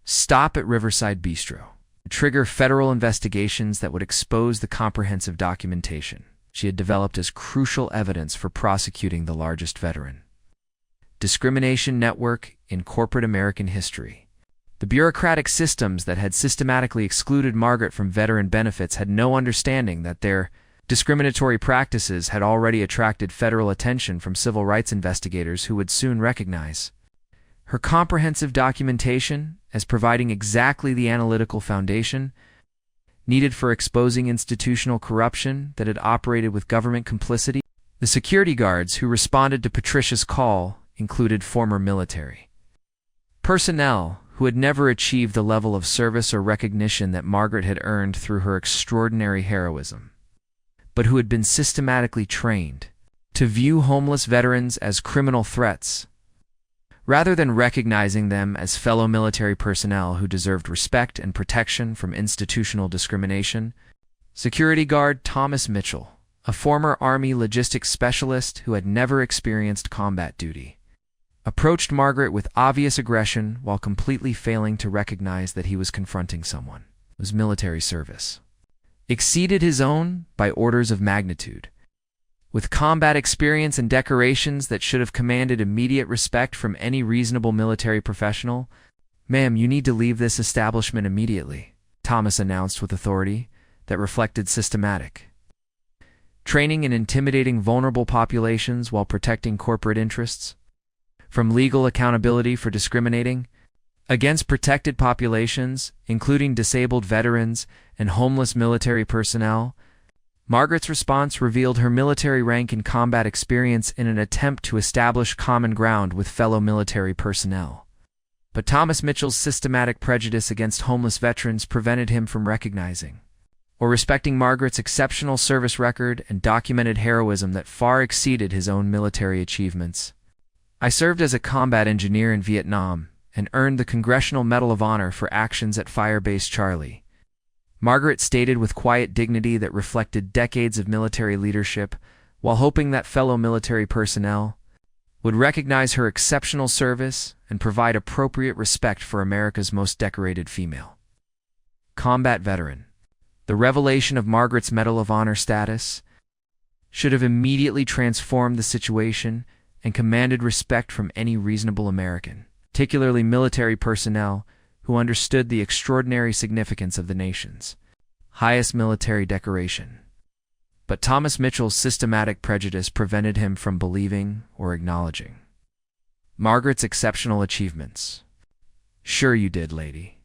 [SPEAKER 1] stop at Riverside Bistro would trigger federal investigations that would expose the comprehensive documentation she had developed as crucial evidence for prosecuting the largest veteran discrimination network in corporate American history. The bureaucratic systems that had systematically excluded Margaret from veteran benefits had no understanding that their discriminatory practices had already attracted federal attention from civil rights investigators who would soon recognize her comprehensive documentation as providing exactly the analytical foundation needed for exposing institutional corruption that had operated with government complicity. The security guards who responded to Patricia's call included former military personnel who had never achieved the level of service or recognition that Margaret had earned through her extraordinary heroism, but who had been systematically trained to view homeless veterans as criminal threats, rather than recognizing them as fellow military personnel who deserved respect and protection from institutional discrimination. Security guard Thomas Mitchell, a former Army logistics specialist who had never experienced combat duty, approached Margaret with obvious aggression while completely failing to recognize that he was confronting someone whose military service exceeded his own by orders of magnitude. With combat experience and decorations that should have commanded immediate respect from any reasonable military professional, "Ma'am, you need to leave this establishment immediately," Thomas announced with authority that reflected systematic training in intimidating vulnerable populations while protecting corporate interests, from legal accountability for discriminating against protected populations, including disabled veterans and homeless military personnel. Margaret's response revealed her military rank and combat experience in an attempt to establish common ground with fellow military personnel. But Thomas Mitchell's systematic prejudice against homeless veterans prevented him from recognizing or respecting Margaret's exceptional service record and documented heroism that far exceeded his own military achievements. "I served as a combat engineer in Vietnam and earned the Congressional Medal of Honor for actions at Fire Base Charlie," Margaret stated with quiet dignity that reflected decades of military leadership, while hoping that fellow military personnel would recognize her exceptional service and provide appropriate respect for America's most decorated female combat veteran. The revelation of Margaret's Medal of Honor status should have immediately transformed the situation and commanded respect from any reasonable American, particularly military personnel who understood the extraordinary significance of the nation's highest military decoration. But Thomas Mitchell's systematic prejudice prevented him from believing or acknowledging Margaret's exceptional achievements. "Sure you did, lady.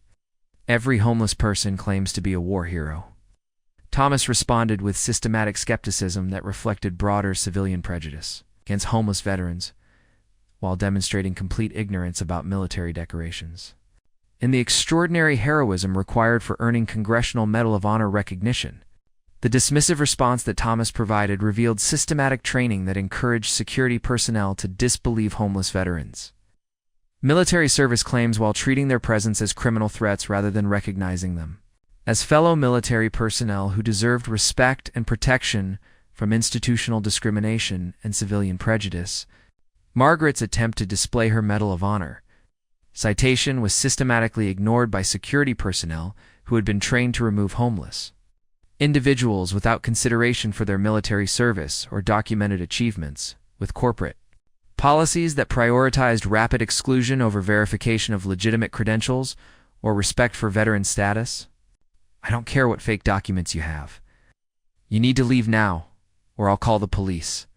[SPEAKER 1] Every homeless person claims to be a war hero," Thomas responded with systematic skepticism that reflected broader civilian prejudice against homeless veterans while demonstrating complete ignorance about military decorations. In the extraordinary heroism required for earning Congressional Medal of Honor recognition, the dismissive response that Thomas provided revealed systematic training that encouraged security personnel to disbelieve homeless veterans. Military service claims while treating their presence as criminal threats rather than recognizing them as fellow military personnel who deserved respect and protection from institutional discrimination and civilian prejudice. Margaret's attempt to display her Medal of Honor citation was systematically ignored by security personnel who had been trained to remove homeless individuals without consideration for their military service or documented achievements, with corporate policies that prioritized rapid exclusion over verification of legitimate credentials or respect for veteran status. I don't care what fake documents you have. You need to leave now, or I'll call the police.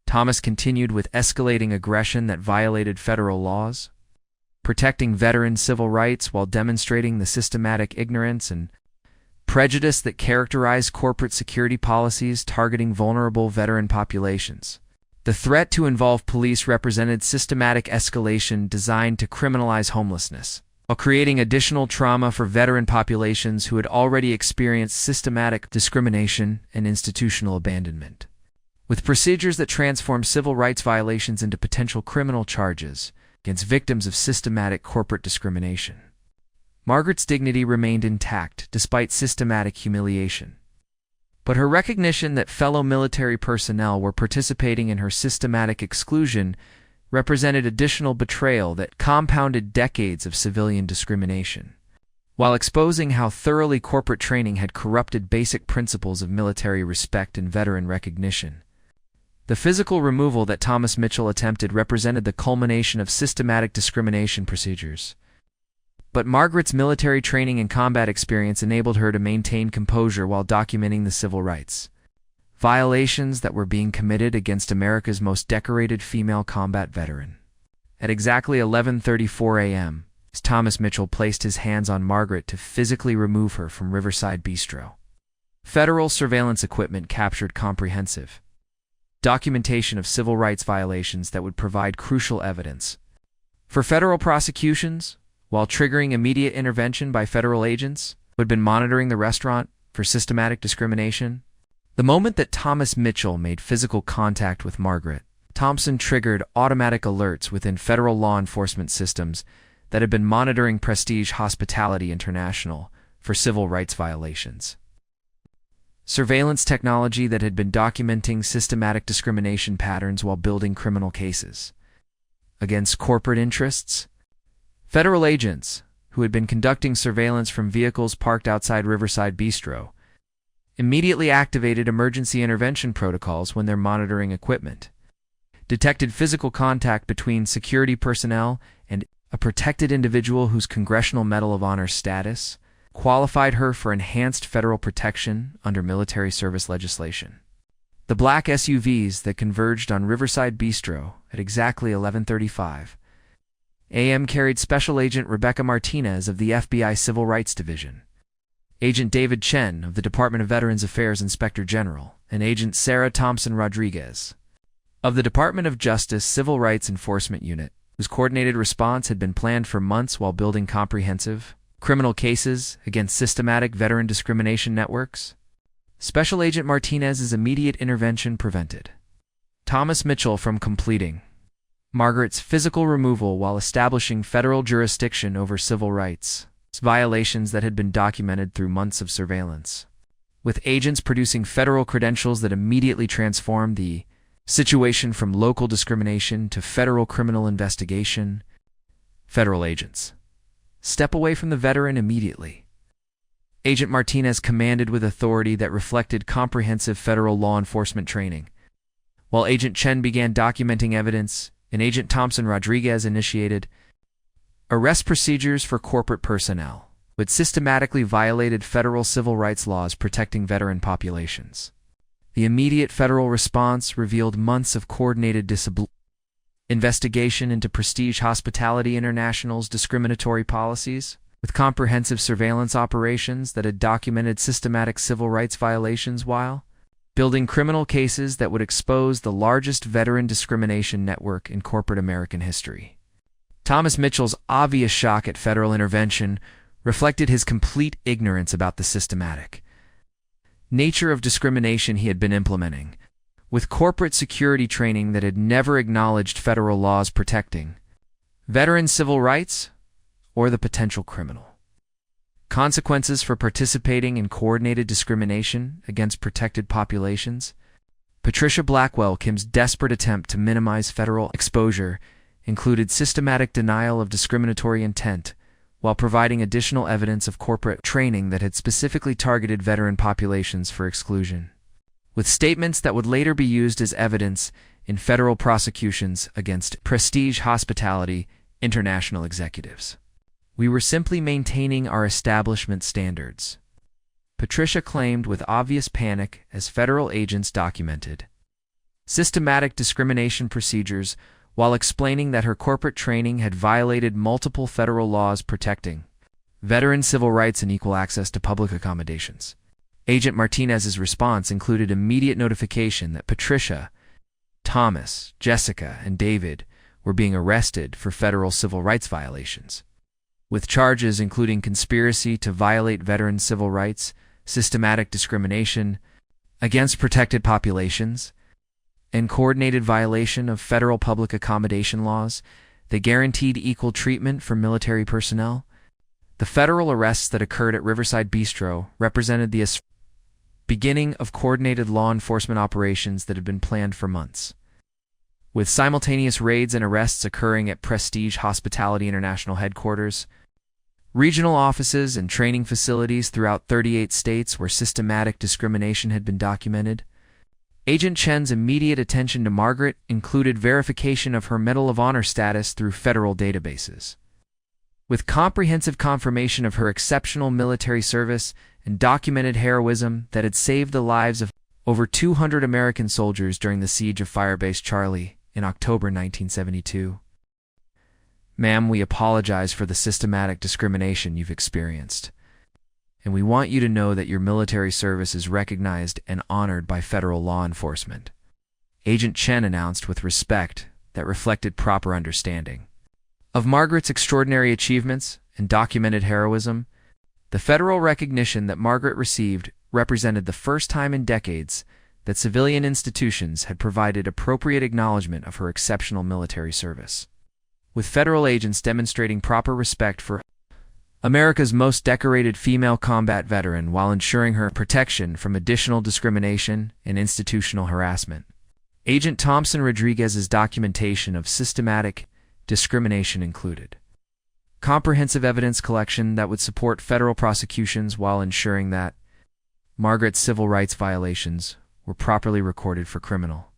[SPEAKER 1] Thomas continued with escalating aggression that violated federal laws, protecting veteran civil rights while demonstrating the systematic ignorance and prejudice that characterized corporate security policies targeting vulnerable veteran populations. The threat to involve police represented systematic escalation designed to criminalize homelessness, while creating additional trauma for veteran populations who had already experienced systematic discrimination and institutional abandonment. With procedures that transform civil rights violations into potential criminal charges against victims of systematic corporate discrimination, Margaret's dignity remained intact despite systematic humiliation. But her recognition that fellow military personnel were participating in her systematic exclusion represented additional betrayal that compounded decades of civilian discrimination, while exposing how thoroughly corporate training had corrupted basic principles of military respect and veteran recognition. The physical removal that Thomas Mitchell attempted represented the culmination of systematic discrimination procedures. But Margaret's military training and combat experience enabled her to maintain composure while documenting the civil rights violations that were being committed against America's most decorated female combat veteran. At exactly 11:34 a.m., Thomas Mitchell placed his hands on Margaret to physically remove her from Riverside Bistro. Federal surveillance equipment captured comprehensive documentation of civil rights violations that would provide crucial evidence for federal prosecutions, while triggering immediate intervention by federal agents who had been monitoring the restaurant for systematic discrimination. The moment that Thomas Mitchell made physical contact with Margaret, Thompson triggered automatic alerts within federal law enforcement systems that had been monitoring Prestige Hospitality International for civil rights violations. Surveillance technology that had been documenting systematic discrimination patterns while building criminal cases against corporate interests. Federal agents, who had been conducting surveillance from vehicles parked outside Riverside Bistro, immediately activated emergency intervention protocols when their monitoring equipment detected physical contact between security personnel and a protected individual whose Congressional Medal of Honor status qualified her for enhanced federal protection under military service legislation. The black SUVs that converged on Riverside Bistro at exactly 11:35 a.m. carried Special Agent Rebecca Martinez of the FBI Civil Rights Division, Agent David Chen of the Department of Veterans Affairs Inspector General, and Agent Sarah Thompson Rodriguez of the Department of Justice Civil Rights Enforcement Unit, whose coordinated response had been planned for months while building comprehensive criminal cases against systematic veteran discrimination networks. Special Agent Martinez's immediate intervention prevented Thomas Mitchell from completing Margaret's physical removal while establishing federal jurisdiction over civil rights violations that had been documented through months of surveillance, with agents producing federal credentials that immediately transformed the situation from local discrimination to federal criminal investigation. Federal agents step away from the veteran immediately. Agent Martinez commanded with authority that reflected comprehensive federal law enforcement training, while Agent Chen began documenting evidence, and Agent Thompson Rodriguez initiated arrest procedures for corporate personnel, which systematically violated federal civil rights laws protecting veteran populations. The immediate federal response revealed months of coordinated investigation into Prestige Hospitality International's discriminatory policies, with comprehensive surveillance operations that had documented systematic civil rights violations while building criminal cases that would expose the largest veteran discrimination network in corporate American history. Thomas Mitchell's obvious shock at federal intervention reflected his complete ignorance about the systematic nature of discrimination he had been implementing, with corporate security training that had never acknowledged federal laws protecting veteran civil rights or the potential criminal consequences for participating in coordinated discrimination against protected populations. Patricia Blackwell Kim's desperate attempt to minimize federal exposure included systematic denial of discriminatory intent while providing additional evidence of corporate training that had specifically targeted veteran populations for exclusion, with statements that would later be used as evidence in federal prosecutions against Prestige Hospitality International executives. "We were simply maintaining our establishment standards," Patricia claimed with obvious panic as federal agents documented systematic discrimination procedures while explaining that her corporate training had violated multiple federal laws protecting veteran civil rights and equal access to public accommodations. Agent Martinez's response included immediate notification that Patricia, Thomas, Jessica, and David were being arrested for federal civil rights violations, with charges including conspiracy to violate veteran civil rights, systematic discrimination against protected populations, and coordinated violation of federal public accommodation laws that guaranteed equal treatment for military personnel. The federal arrests that occurred at Riverside Bistro represented the beginning of coordinated law enforcement operations that had been planned for months, with simultaneous raids and arrests occurring at Prestige Hospitality International headquarters, regional offices, and training facilities throughout 38 states where systematic discrimination had been documented. Agent Chen's immediate attention to Margaret included verification of her Medal of Honor status through federal databases, with comprehensive confirmation of her exceptional military service and documented heroism that had saved the lives of over 200 American soldiers during the siege of Firebase Charlie in October 1972. "Ma'am, we apologize for the systematic discrimination you've experienced, and we want you to know that your military service is recognized and honored by federal law enforcement," Agent Chen announced with respect that reflected proper understanding of Margaret's extraordinary achievements and documented heroism. The federal recognition that Margaret received represented the first time in decades that civilian institutions had provided appropriate acknowledgement of her exceptional military service, with federal agents demonstrating proper respect for America's most decorated female combat veteran while ensuring her protection from additional discrimination and institutional harassment. Agent Thompson Rodriguez's documentation of systematic discrimination included comprehensive evidence collection that would support federal prosecutions while ensuring that Margaret's civil rights violations were properly recorded for criminal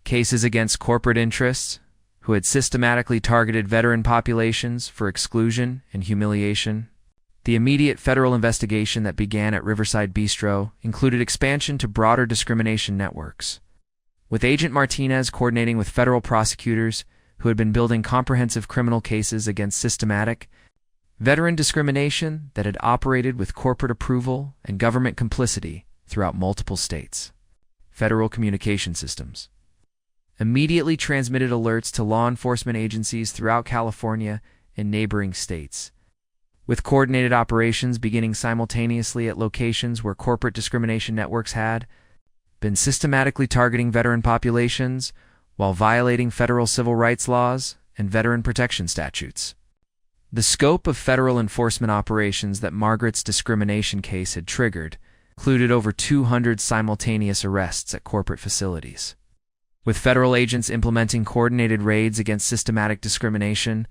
[SPEAKER 1] cases against corporate interests who had systematically targeted veteran populations for exclusion and humiliation. The immediate federal investigation that began at Riverside Bistro included expansion to broader discrimination networks, with Agent Martinez coordinating with federal prosecutors who had been building comprehensive criminal cases against systematic veteran discrimination that had operated with corporate approval and government complicity throughout multiple states. Federal communication systems immediately transmitted alerts to law enforcement agencies throughout California and neighboring states, with coordinated operations beginning simultaneously at locations where corporate discrimination networks had been systematically targeting veteran populations while violating federal civil rights laws and veteran protection statutes. The scope of federal enforcement operations that Margaret's discrimination case had triggered included over 200 simultaneous arrests at corporate facilities, with federal agents implementing coordinated raids against systematic discrimination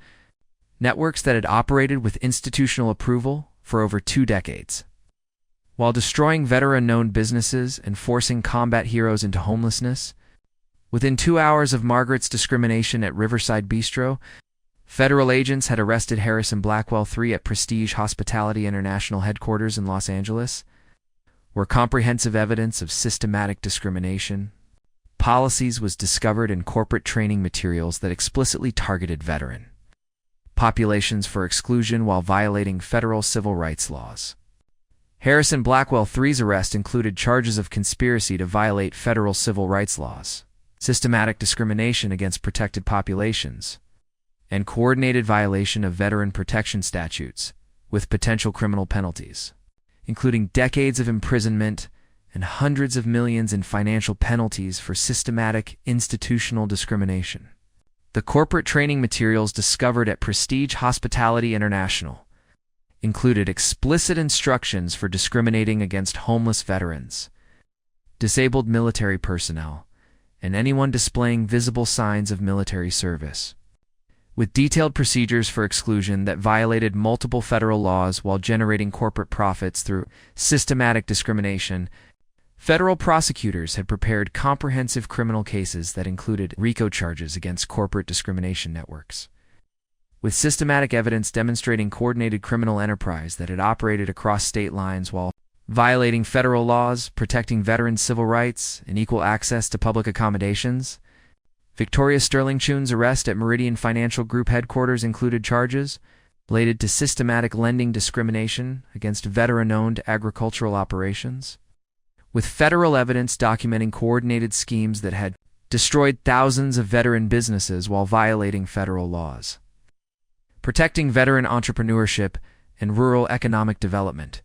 [SPEAKER 1] networks that had operated with institutional approval for over 2 decades, while destroying veteran-owned businesses and forcing combat heroes into homelessness. Within 2 hours of Margaret's discrimination at Riverside Bistro, federal agents had arrested Harrison Blackwell III at Prestige Hospitality International headquarters in Los Angeles, where comprehensive evidence of systematic discrimination policies was discovered in corporate training materials that explicitly targeted veteran populations for exclusion while violating federal civil rights laws. Harrison Blackwell III's arrest included charges of conspiracy to violate federal civil rights laws, systematic discrimination against protected populations, and coordinated violation of veteran protection statutes, with potential criminal penalties, including decades of imprisonment and hundreds of millions in financial penalties for systematic institutional discrimination. The corporate training materials discovered at Prestige Hospitality International included explicit instructions for discriminating against homeless veterans, disabled military personnel, and anyone displaying visible signs of military service, with detailed procedures for exclusion that violated multiple federal laws while generating corporate profits through systematic discrimination. Federal prosecutors had prepared comprehensive criminal cases that included RICO charges against corporate discrimination networks, with systematic evidence demonstrating coordinated criminal enterprise that had operated across state lines while violating federal laws, protecting veterans' civil rights, and equal access to public accommodations. Victoria Sterling Chun's arrest at Meridian Financial Group headquarters included charges related to systematic lending discrimination against veteran-owned agricultural operations, with federal evidence documenting coordinated schemes that had destroyed thousands of veteran businesses while violating federal laws, protecting veteran entrepreneurship and rural economic development.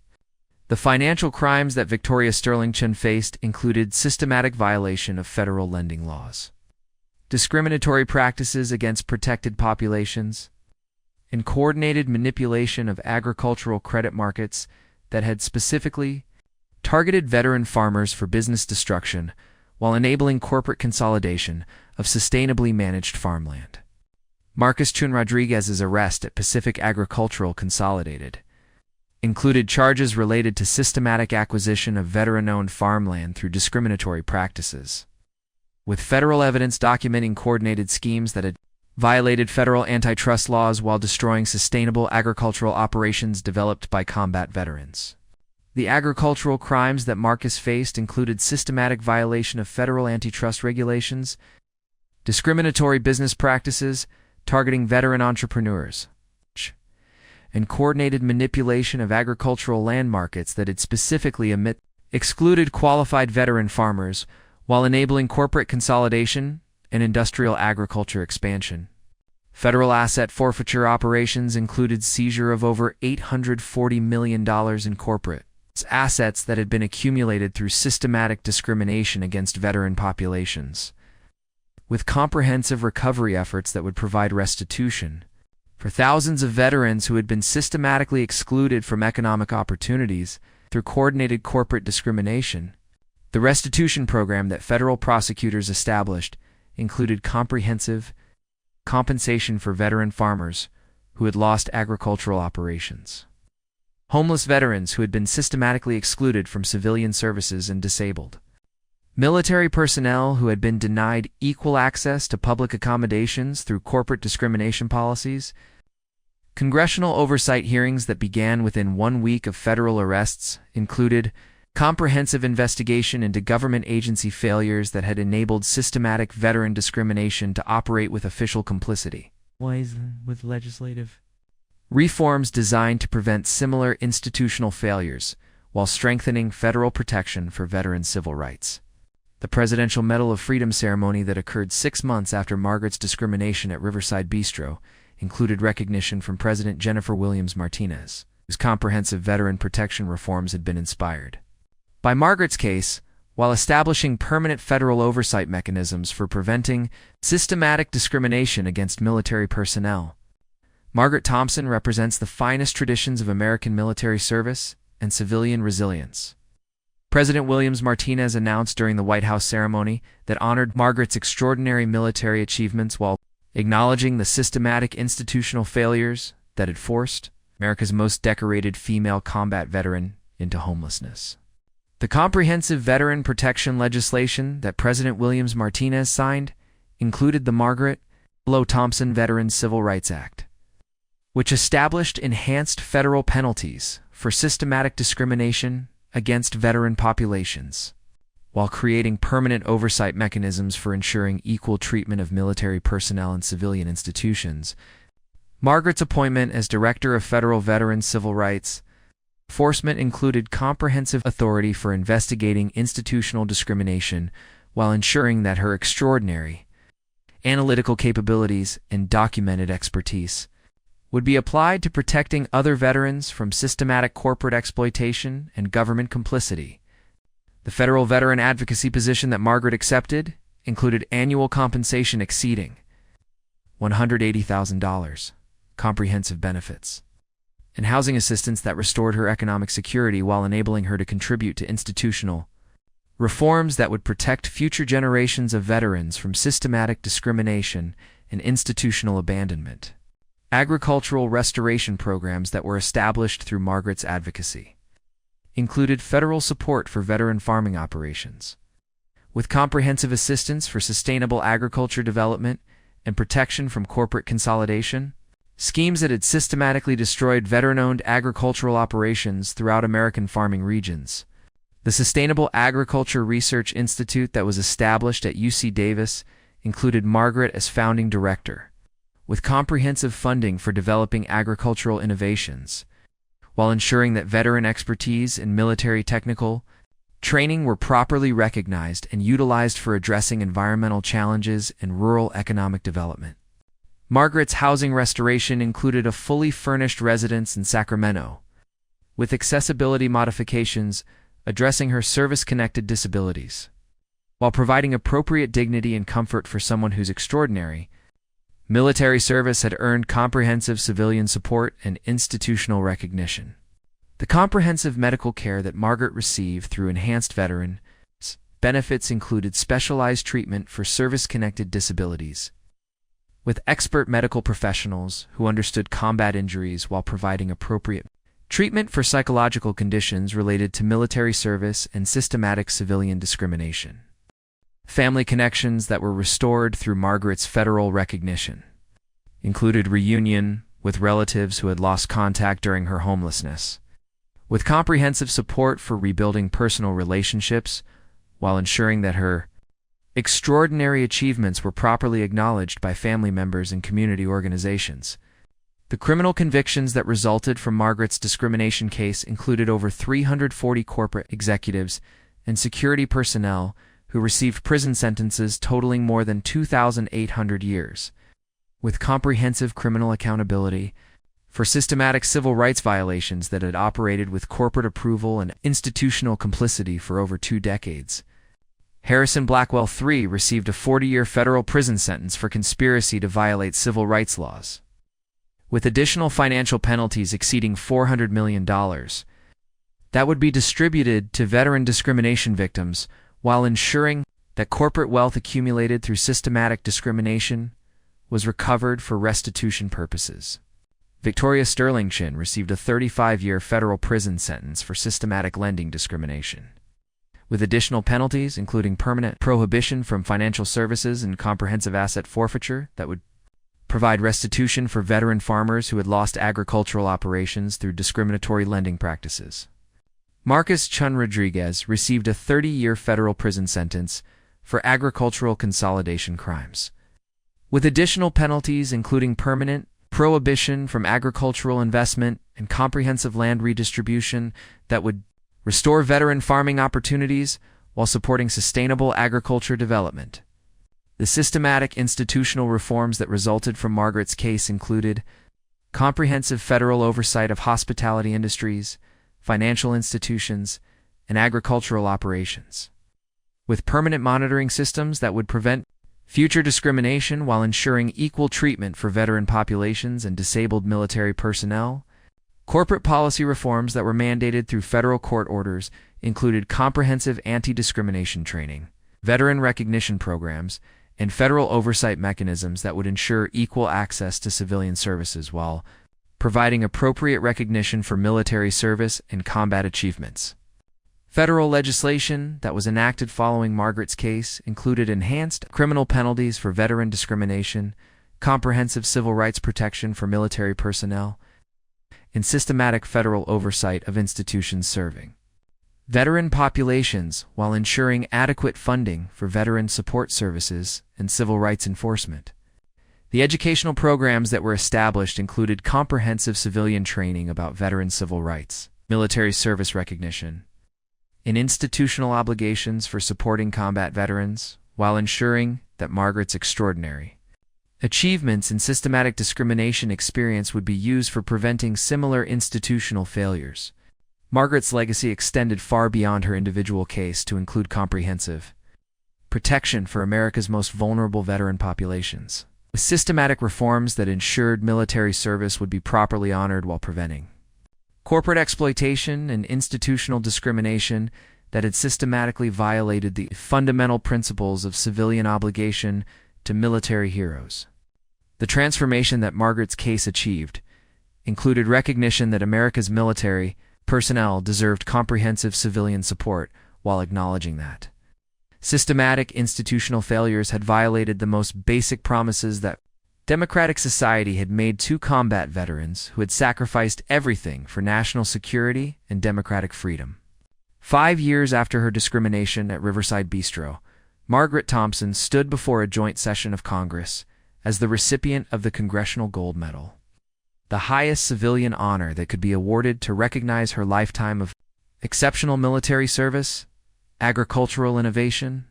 [SPEAKER 1] The financial crimes that Victoria Sterling Chun faced included systematic violation of federal lending laws, discriminatory practices against protected populations, and coordinated manipulation of agricultural credit markets that had specifically targeted veteran farmers for business destruction while enabling corporate consolidation of sustainably managed farmland. Marcus Chun Rodriguez's arrest at Pacific Agricultural Consolidated included charges related to systematic acquisition of veteran-owned farmland through discriminatory practices, with federal evidence documenting coordinated schemes that had violated federal antitrust laws while destroying sustainable agricultural operations developed by combat veterans. The agricultural crimes that Marcus faced included systematic violation of federal antitrust regulations, discriminatory business practices targeting veteran entrepreneurs, and coordinated manipulation of agricultural land markets that had specifically excluded qualified veteran farmers while enabling corporate consolidation and industrial agriculture expansion. Federal asset forfeiture operations included seizure of over $840 million in corporate assets that had been accumulated through systematic discrimination against veteran populations, with comprehensive recovery efforts that would provide restitution for thousands of veterans who had been systematically excluded from economic opportunities through coordinated corporate discrimination. The restitution program that federal prosecutors established included comprehensive compensation for veteran farmers who had lost agricultural operations, homeless veterans who had been systematically excluded from civilian services and disabled, military personnel who had been denied equal access to public accommodations through corporate discrimination policies. Congressional oversight hearings that began within 1 week of federal arrests included comprehensive investigation into government agency failures that had enabled systematic veteran discrimination to operate with official complicity, with legislative reforms designed to prevent similar institutional failures while strengthening federal protection for veteran civil rights. The Presidential Medal of Freedom ceremony that occurred 6 months after Margaret's discrimination at Riverside Bistro included recognition from President Jennifer Williams Martinez, whose comprehensive veteran protection reforms had been inspired by Margaret's case, while establishing permanent federal oversight mechanisms for preventing systematic discrimination against military personnel. Margaret Thompson represents the finest traditions of American military service and civilian resilience. President Williams Martinez announced during the White House ceremony that honored Margaret's extraordinary military achievements while acknowledging the systematic institutional failures that had forced America's most decorated female combat veteran into homelessness. The comprehensive veteran protection legislation that President Williams Martinez signed included the Margaret Thompson Veterans Civil Rights Act, which established enhanced federal penalties for systematic discrimination against veteran populations, while creating permanent oversight mechanisms for ensuring equal treatment of military personnel and civilian institutions. Margaret's appointment as Director of Federal Veterans Civil Rights Enforcement included comprehensive authority for investigating institutional discrimination while ensuring that her extraordinary analytical capabilities and documented expertise would be applied to protecting other veterans from systematic corporate exploitation and government complicity. The federal veteran advocacy position that Margaret accepted included annual compensation exceeding $180,000, comprehensive benefits, and housing assistance that restored her economic security while enabling her to contribute to institutional reforms that would protect future generations of veterans from systematic discrimination and institutional abandonment. Agricultural restoration programs that were established through Margaret's advocacy included federal support for veteran farming operations, with comprehensive assistance for sustainable agriculture development and protection from corporate consolidation. Schemes that had systematically destroyed veteran-owned agricultural operations throughout American farming regions. The Sustainable Agriculture Research Institute that was established at UC Davis included Margaret as founding director, with comprehensive funding for developing agricultural innovations, while ensuring that veteran expertise and military technical training were properly recognized and utilized for addressing environmental challenges and rural economic development. Margaret's housing restoration included a fully furnished residence in Sacramento, with accessibility modifications addressing her service-connected disabilities, while providing appropriate dignity and comfort for someone whose extraordinary military service had earned comprehensive civilian support and institutional recognition. The comprehensive medical care that Margaret received through enhanced veteran benefits included specialized treatment for service-connected disabilities, with expert medical professionals who understood combat injuries while providing appropriate treatment for psychological conditions related to military service and systematic civilian discrimination. Family connections that were restored through Margaret's federal recognition included reunion with relatives who had lost contact during her homelessness, with comprehensive support for rebuilding personal relationships while ensuring that her extraordinary achievements were properly acknowledged by family members and community organizations. The criminal convictions that resulted from Margaret's discrimination case included over 340 corporate executives and security personnel who received prison sentences totaling more than 2,800 years, with comprehensive criminal accountability for systematic civil rights violations that had operated with corporate approval and institutional complicity for over 2 decades. Harrison Blackwell III received a 40-year federal prison sentence for conspiracy to violate civil rights laws, with additional financial penalties exceeding $400 million that would be distributed to veteran discrimination victims while ensuring that corporate wealth accumulated through systematic discrimination was recovered for restitution purposes. Victoria Sterlingchin received a 35-year federal prison sentence for systematic lending discrimination, with additional penalties including permanent prohibition from financial services and comprehensive asset forfeiture that would provide restitution for veteran farmers who had lost agricultural operations through discriminatory lending practices. Marcus Chun Rodriguez received a 30-year federal prison sentence for agricultural consolidation crimes, with additional penalties including permanent prohibition from agricultural investment and comprehensive land redistribution that would restore veteran farming opportunities while supporting sustainable agriculture development. The systematic institutional reforms that resulted from Margaret's case included comprehensive federal oversight of hospitality industries, financial institutions, and agricultural operations, with permanent monitoring systems that would prevent future discrimination while ensuring equal treatment for veteran populations and disabled military personnel. Corporate policy reforms that were mandated through federal court orders included comprehensive anti-discrimination training, veteran recognition programs, and federal oversight mechanisms that would ensure equal access to civilian services while providing appropriate recognition for military service and combat achievements. Federal legislation that was enacted following Margaret's case included enhanced criminal penalties for veteran discrimination, comprehensive civil rights protection for military personnel, and systematic federal oversight of institutions serving veteran populations while ensuring adequate funding for veteran support services and civil rights enforcement. The educational programs that were established included comprehensive civilian training about veteran civil rights, military service recognition, and institutional obligations for supporting combat veterans, while ensuring that Margaret's extraordinary achievements in systematic discrimination experience would be used for preventing similar institutional failures. Margaret's legacy extended far beyond her individual case to include comprehensive protection for America's most vulnerable veteran populations, with systematic reforms that ensured military service would be properly honored while preventing corporate exploitation and institutional discrimination that had systematically violated the fundamental principles of civilian obligation to military heroes. The transformation that Margaret's case achieved included recognition that America's military personnel deserved comprehensive civilian support, while acknowledging that systematic institutional failures had violated the most basic promises that democratic society had made to combat veterans who had sacrificed everything for national security and democratic freedom. 5 years after her discrimination at Riverside Bistro, Margaret Thompson stood before a joint session of Congress as the recipient of the Congressional Gold Medal, the highest civilian honor that could be awarded to recognize her lifetime of exceptional military service, agricultural innovation,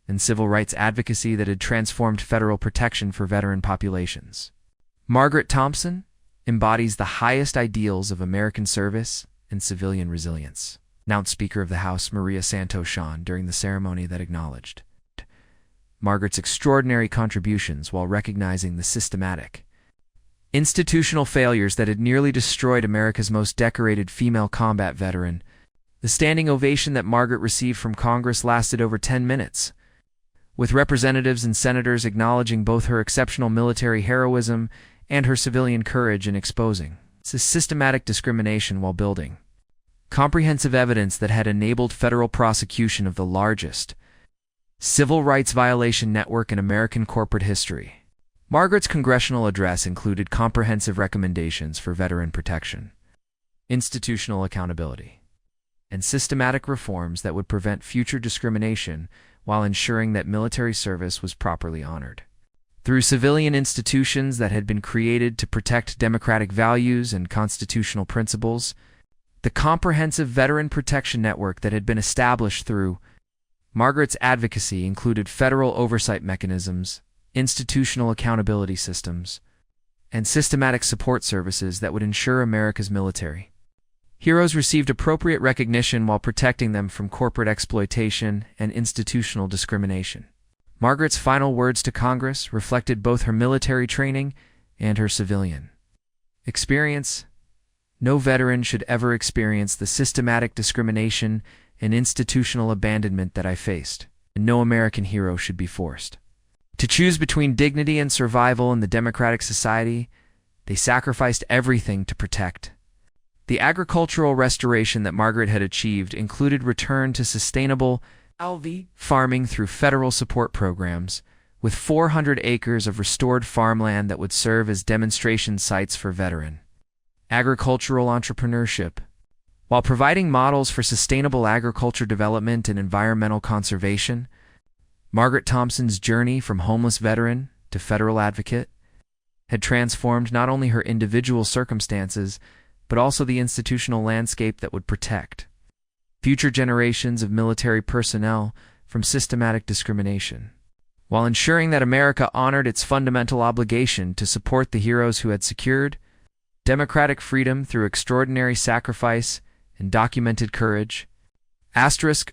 [SPEAKER 1] and civil rights advocacy that had transformed federal protection for veteran populations. Margaret Thompson embodies the highest ideals of American service and civilian resilience, announced Speaker of the House Maria Santos-Shawn during the ceremony that acknowledged Margaret's extraordinary contributions while recognizing the systematic institutional failures that had nearly destroyed America's most decorated female combat veteran. The standing ovation that Margaret received from Congress lasted over 10 minutes, with representatives and senators acknowledging both her exceptional military heroism and her civilian courage in exposing systematic discrimination while building comprehensive evidence that had enabled federal prosecution of the largest civil rights violation network in American corporate history. Margaret's congressional address included comprehensive recommendations for veteran protection, institutional accountability, and systematic reforms that would prevent future discrimination while ensuring that military service was properly honored. Through civilian institutions that had been created to protect democratic values and constitutional principles, the comprehensive veteran protection network that had been established through Margaret's advocacy included federal oversight mechanisms, institutional accountability systems, and systematic support services that would ensure America's military heroes received appropriate recognition while protecting them from corporate exploitation and institutional discrimination. Margaret's final words to Congress reflected both her military training and her civilian experience. No veteran should ever experience the systematic discrimination and institutional abandonment that I faced, and no American hero should be forced to choose between dignity and survival in the democratic society they sacrificed everything to protect. The agricultural restoration that Margaret had achieved included return to sustainable farming through federal support programs, with 400 acres of restored farmland that would serve as demonstration sites for veteran agricultural entrepreneurship. While providing models for sustainable agriculture development and environmental conservation, Margaret Thompson's journey from homeless veteran to federal advocate had transformed not only her individual circumstances, but also the institutional landscape that would protect future generations of military personnel from systematic discrimination, while ensuring that America honored its fundamental obligation to support the heroes who had secured democratic freedom through extraordinary sacrifice and documented courage.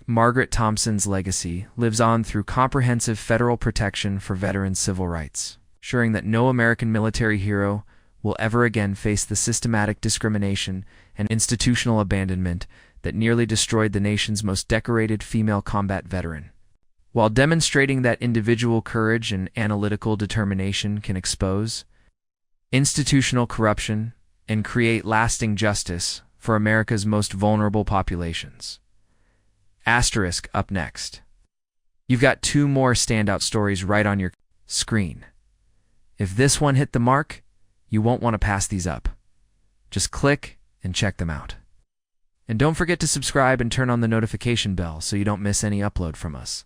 [SPEAKER 1] Margaret Thompson's legacy lives on through comprehensive federal protection for veterans' civil rights, ensuring that no American military hero will ever again face the systematic discrimination and institutional abandonment that nearly destroyed the nation's most decorated female combat veteran, while demonstrating that individual courage and analytical determination can expose institutional corruption and create lasting justice for America's most vulnerable populations. Up next. You've got 2 more standout stories right on your screen. If this one hit the mark, you won't want to pass these up. Just click and check them out. And don't forget to subscribe and turn on the notification bell so you don't miss any upload from us.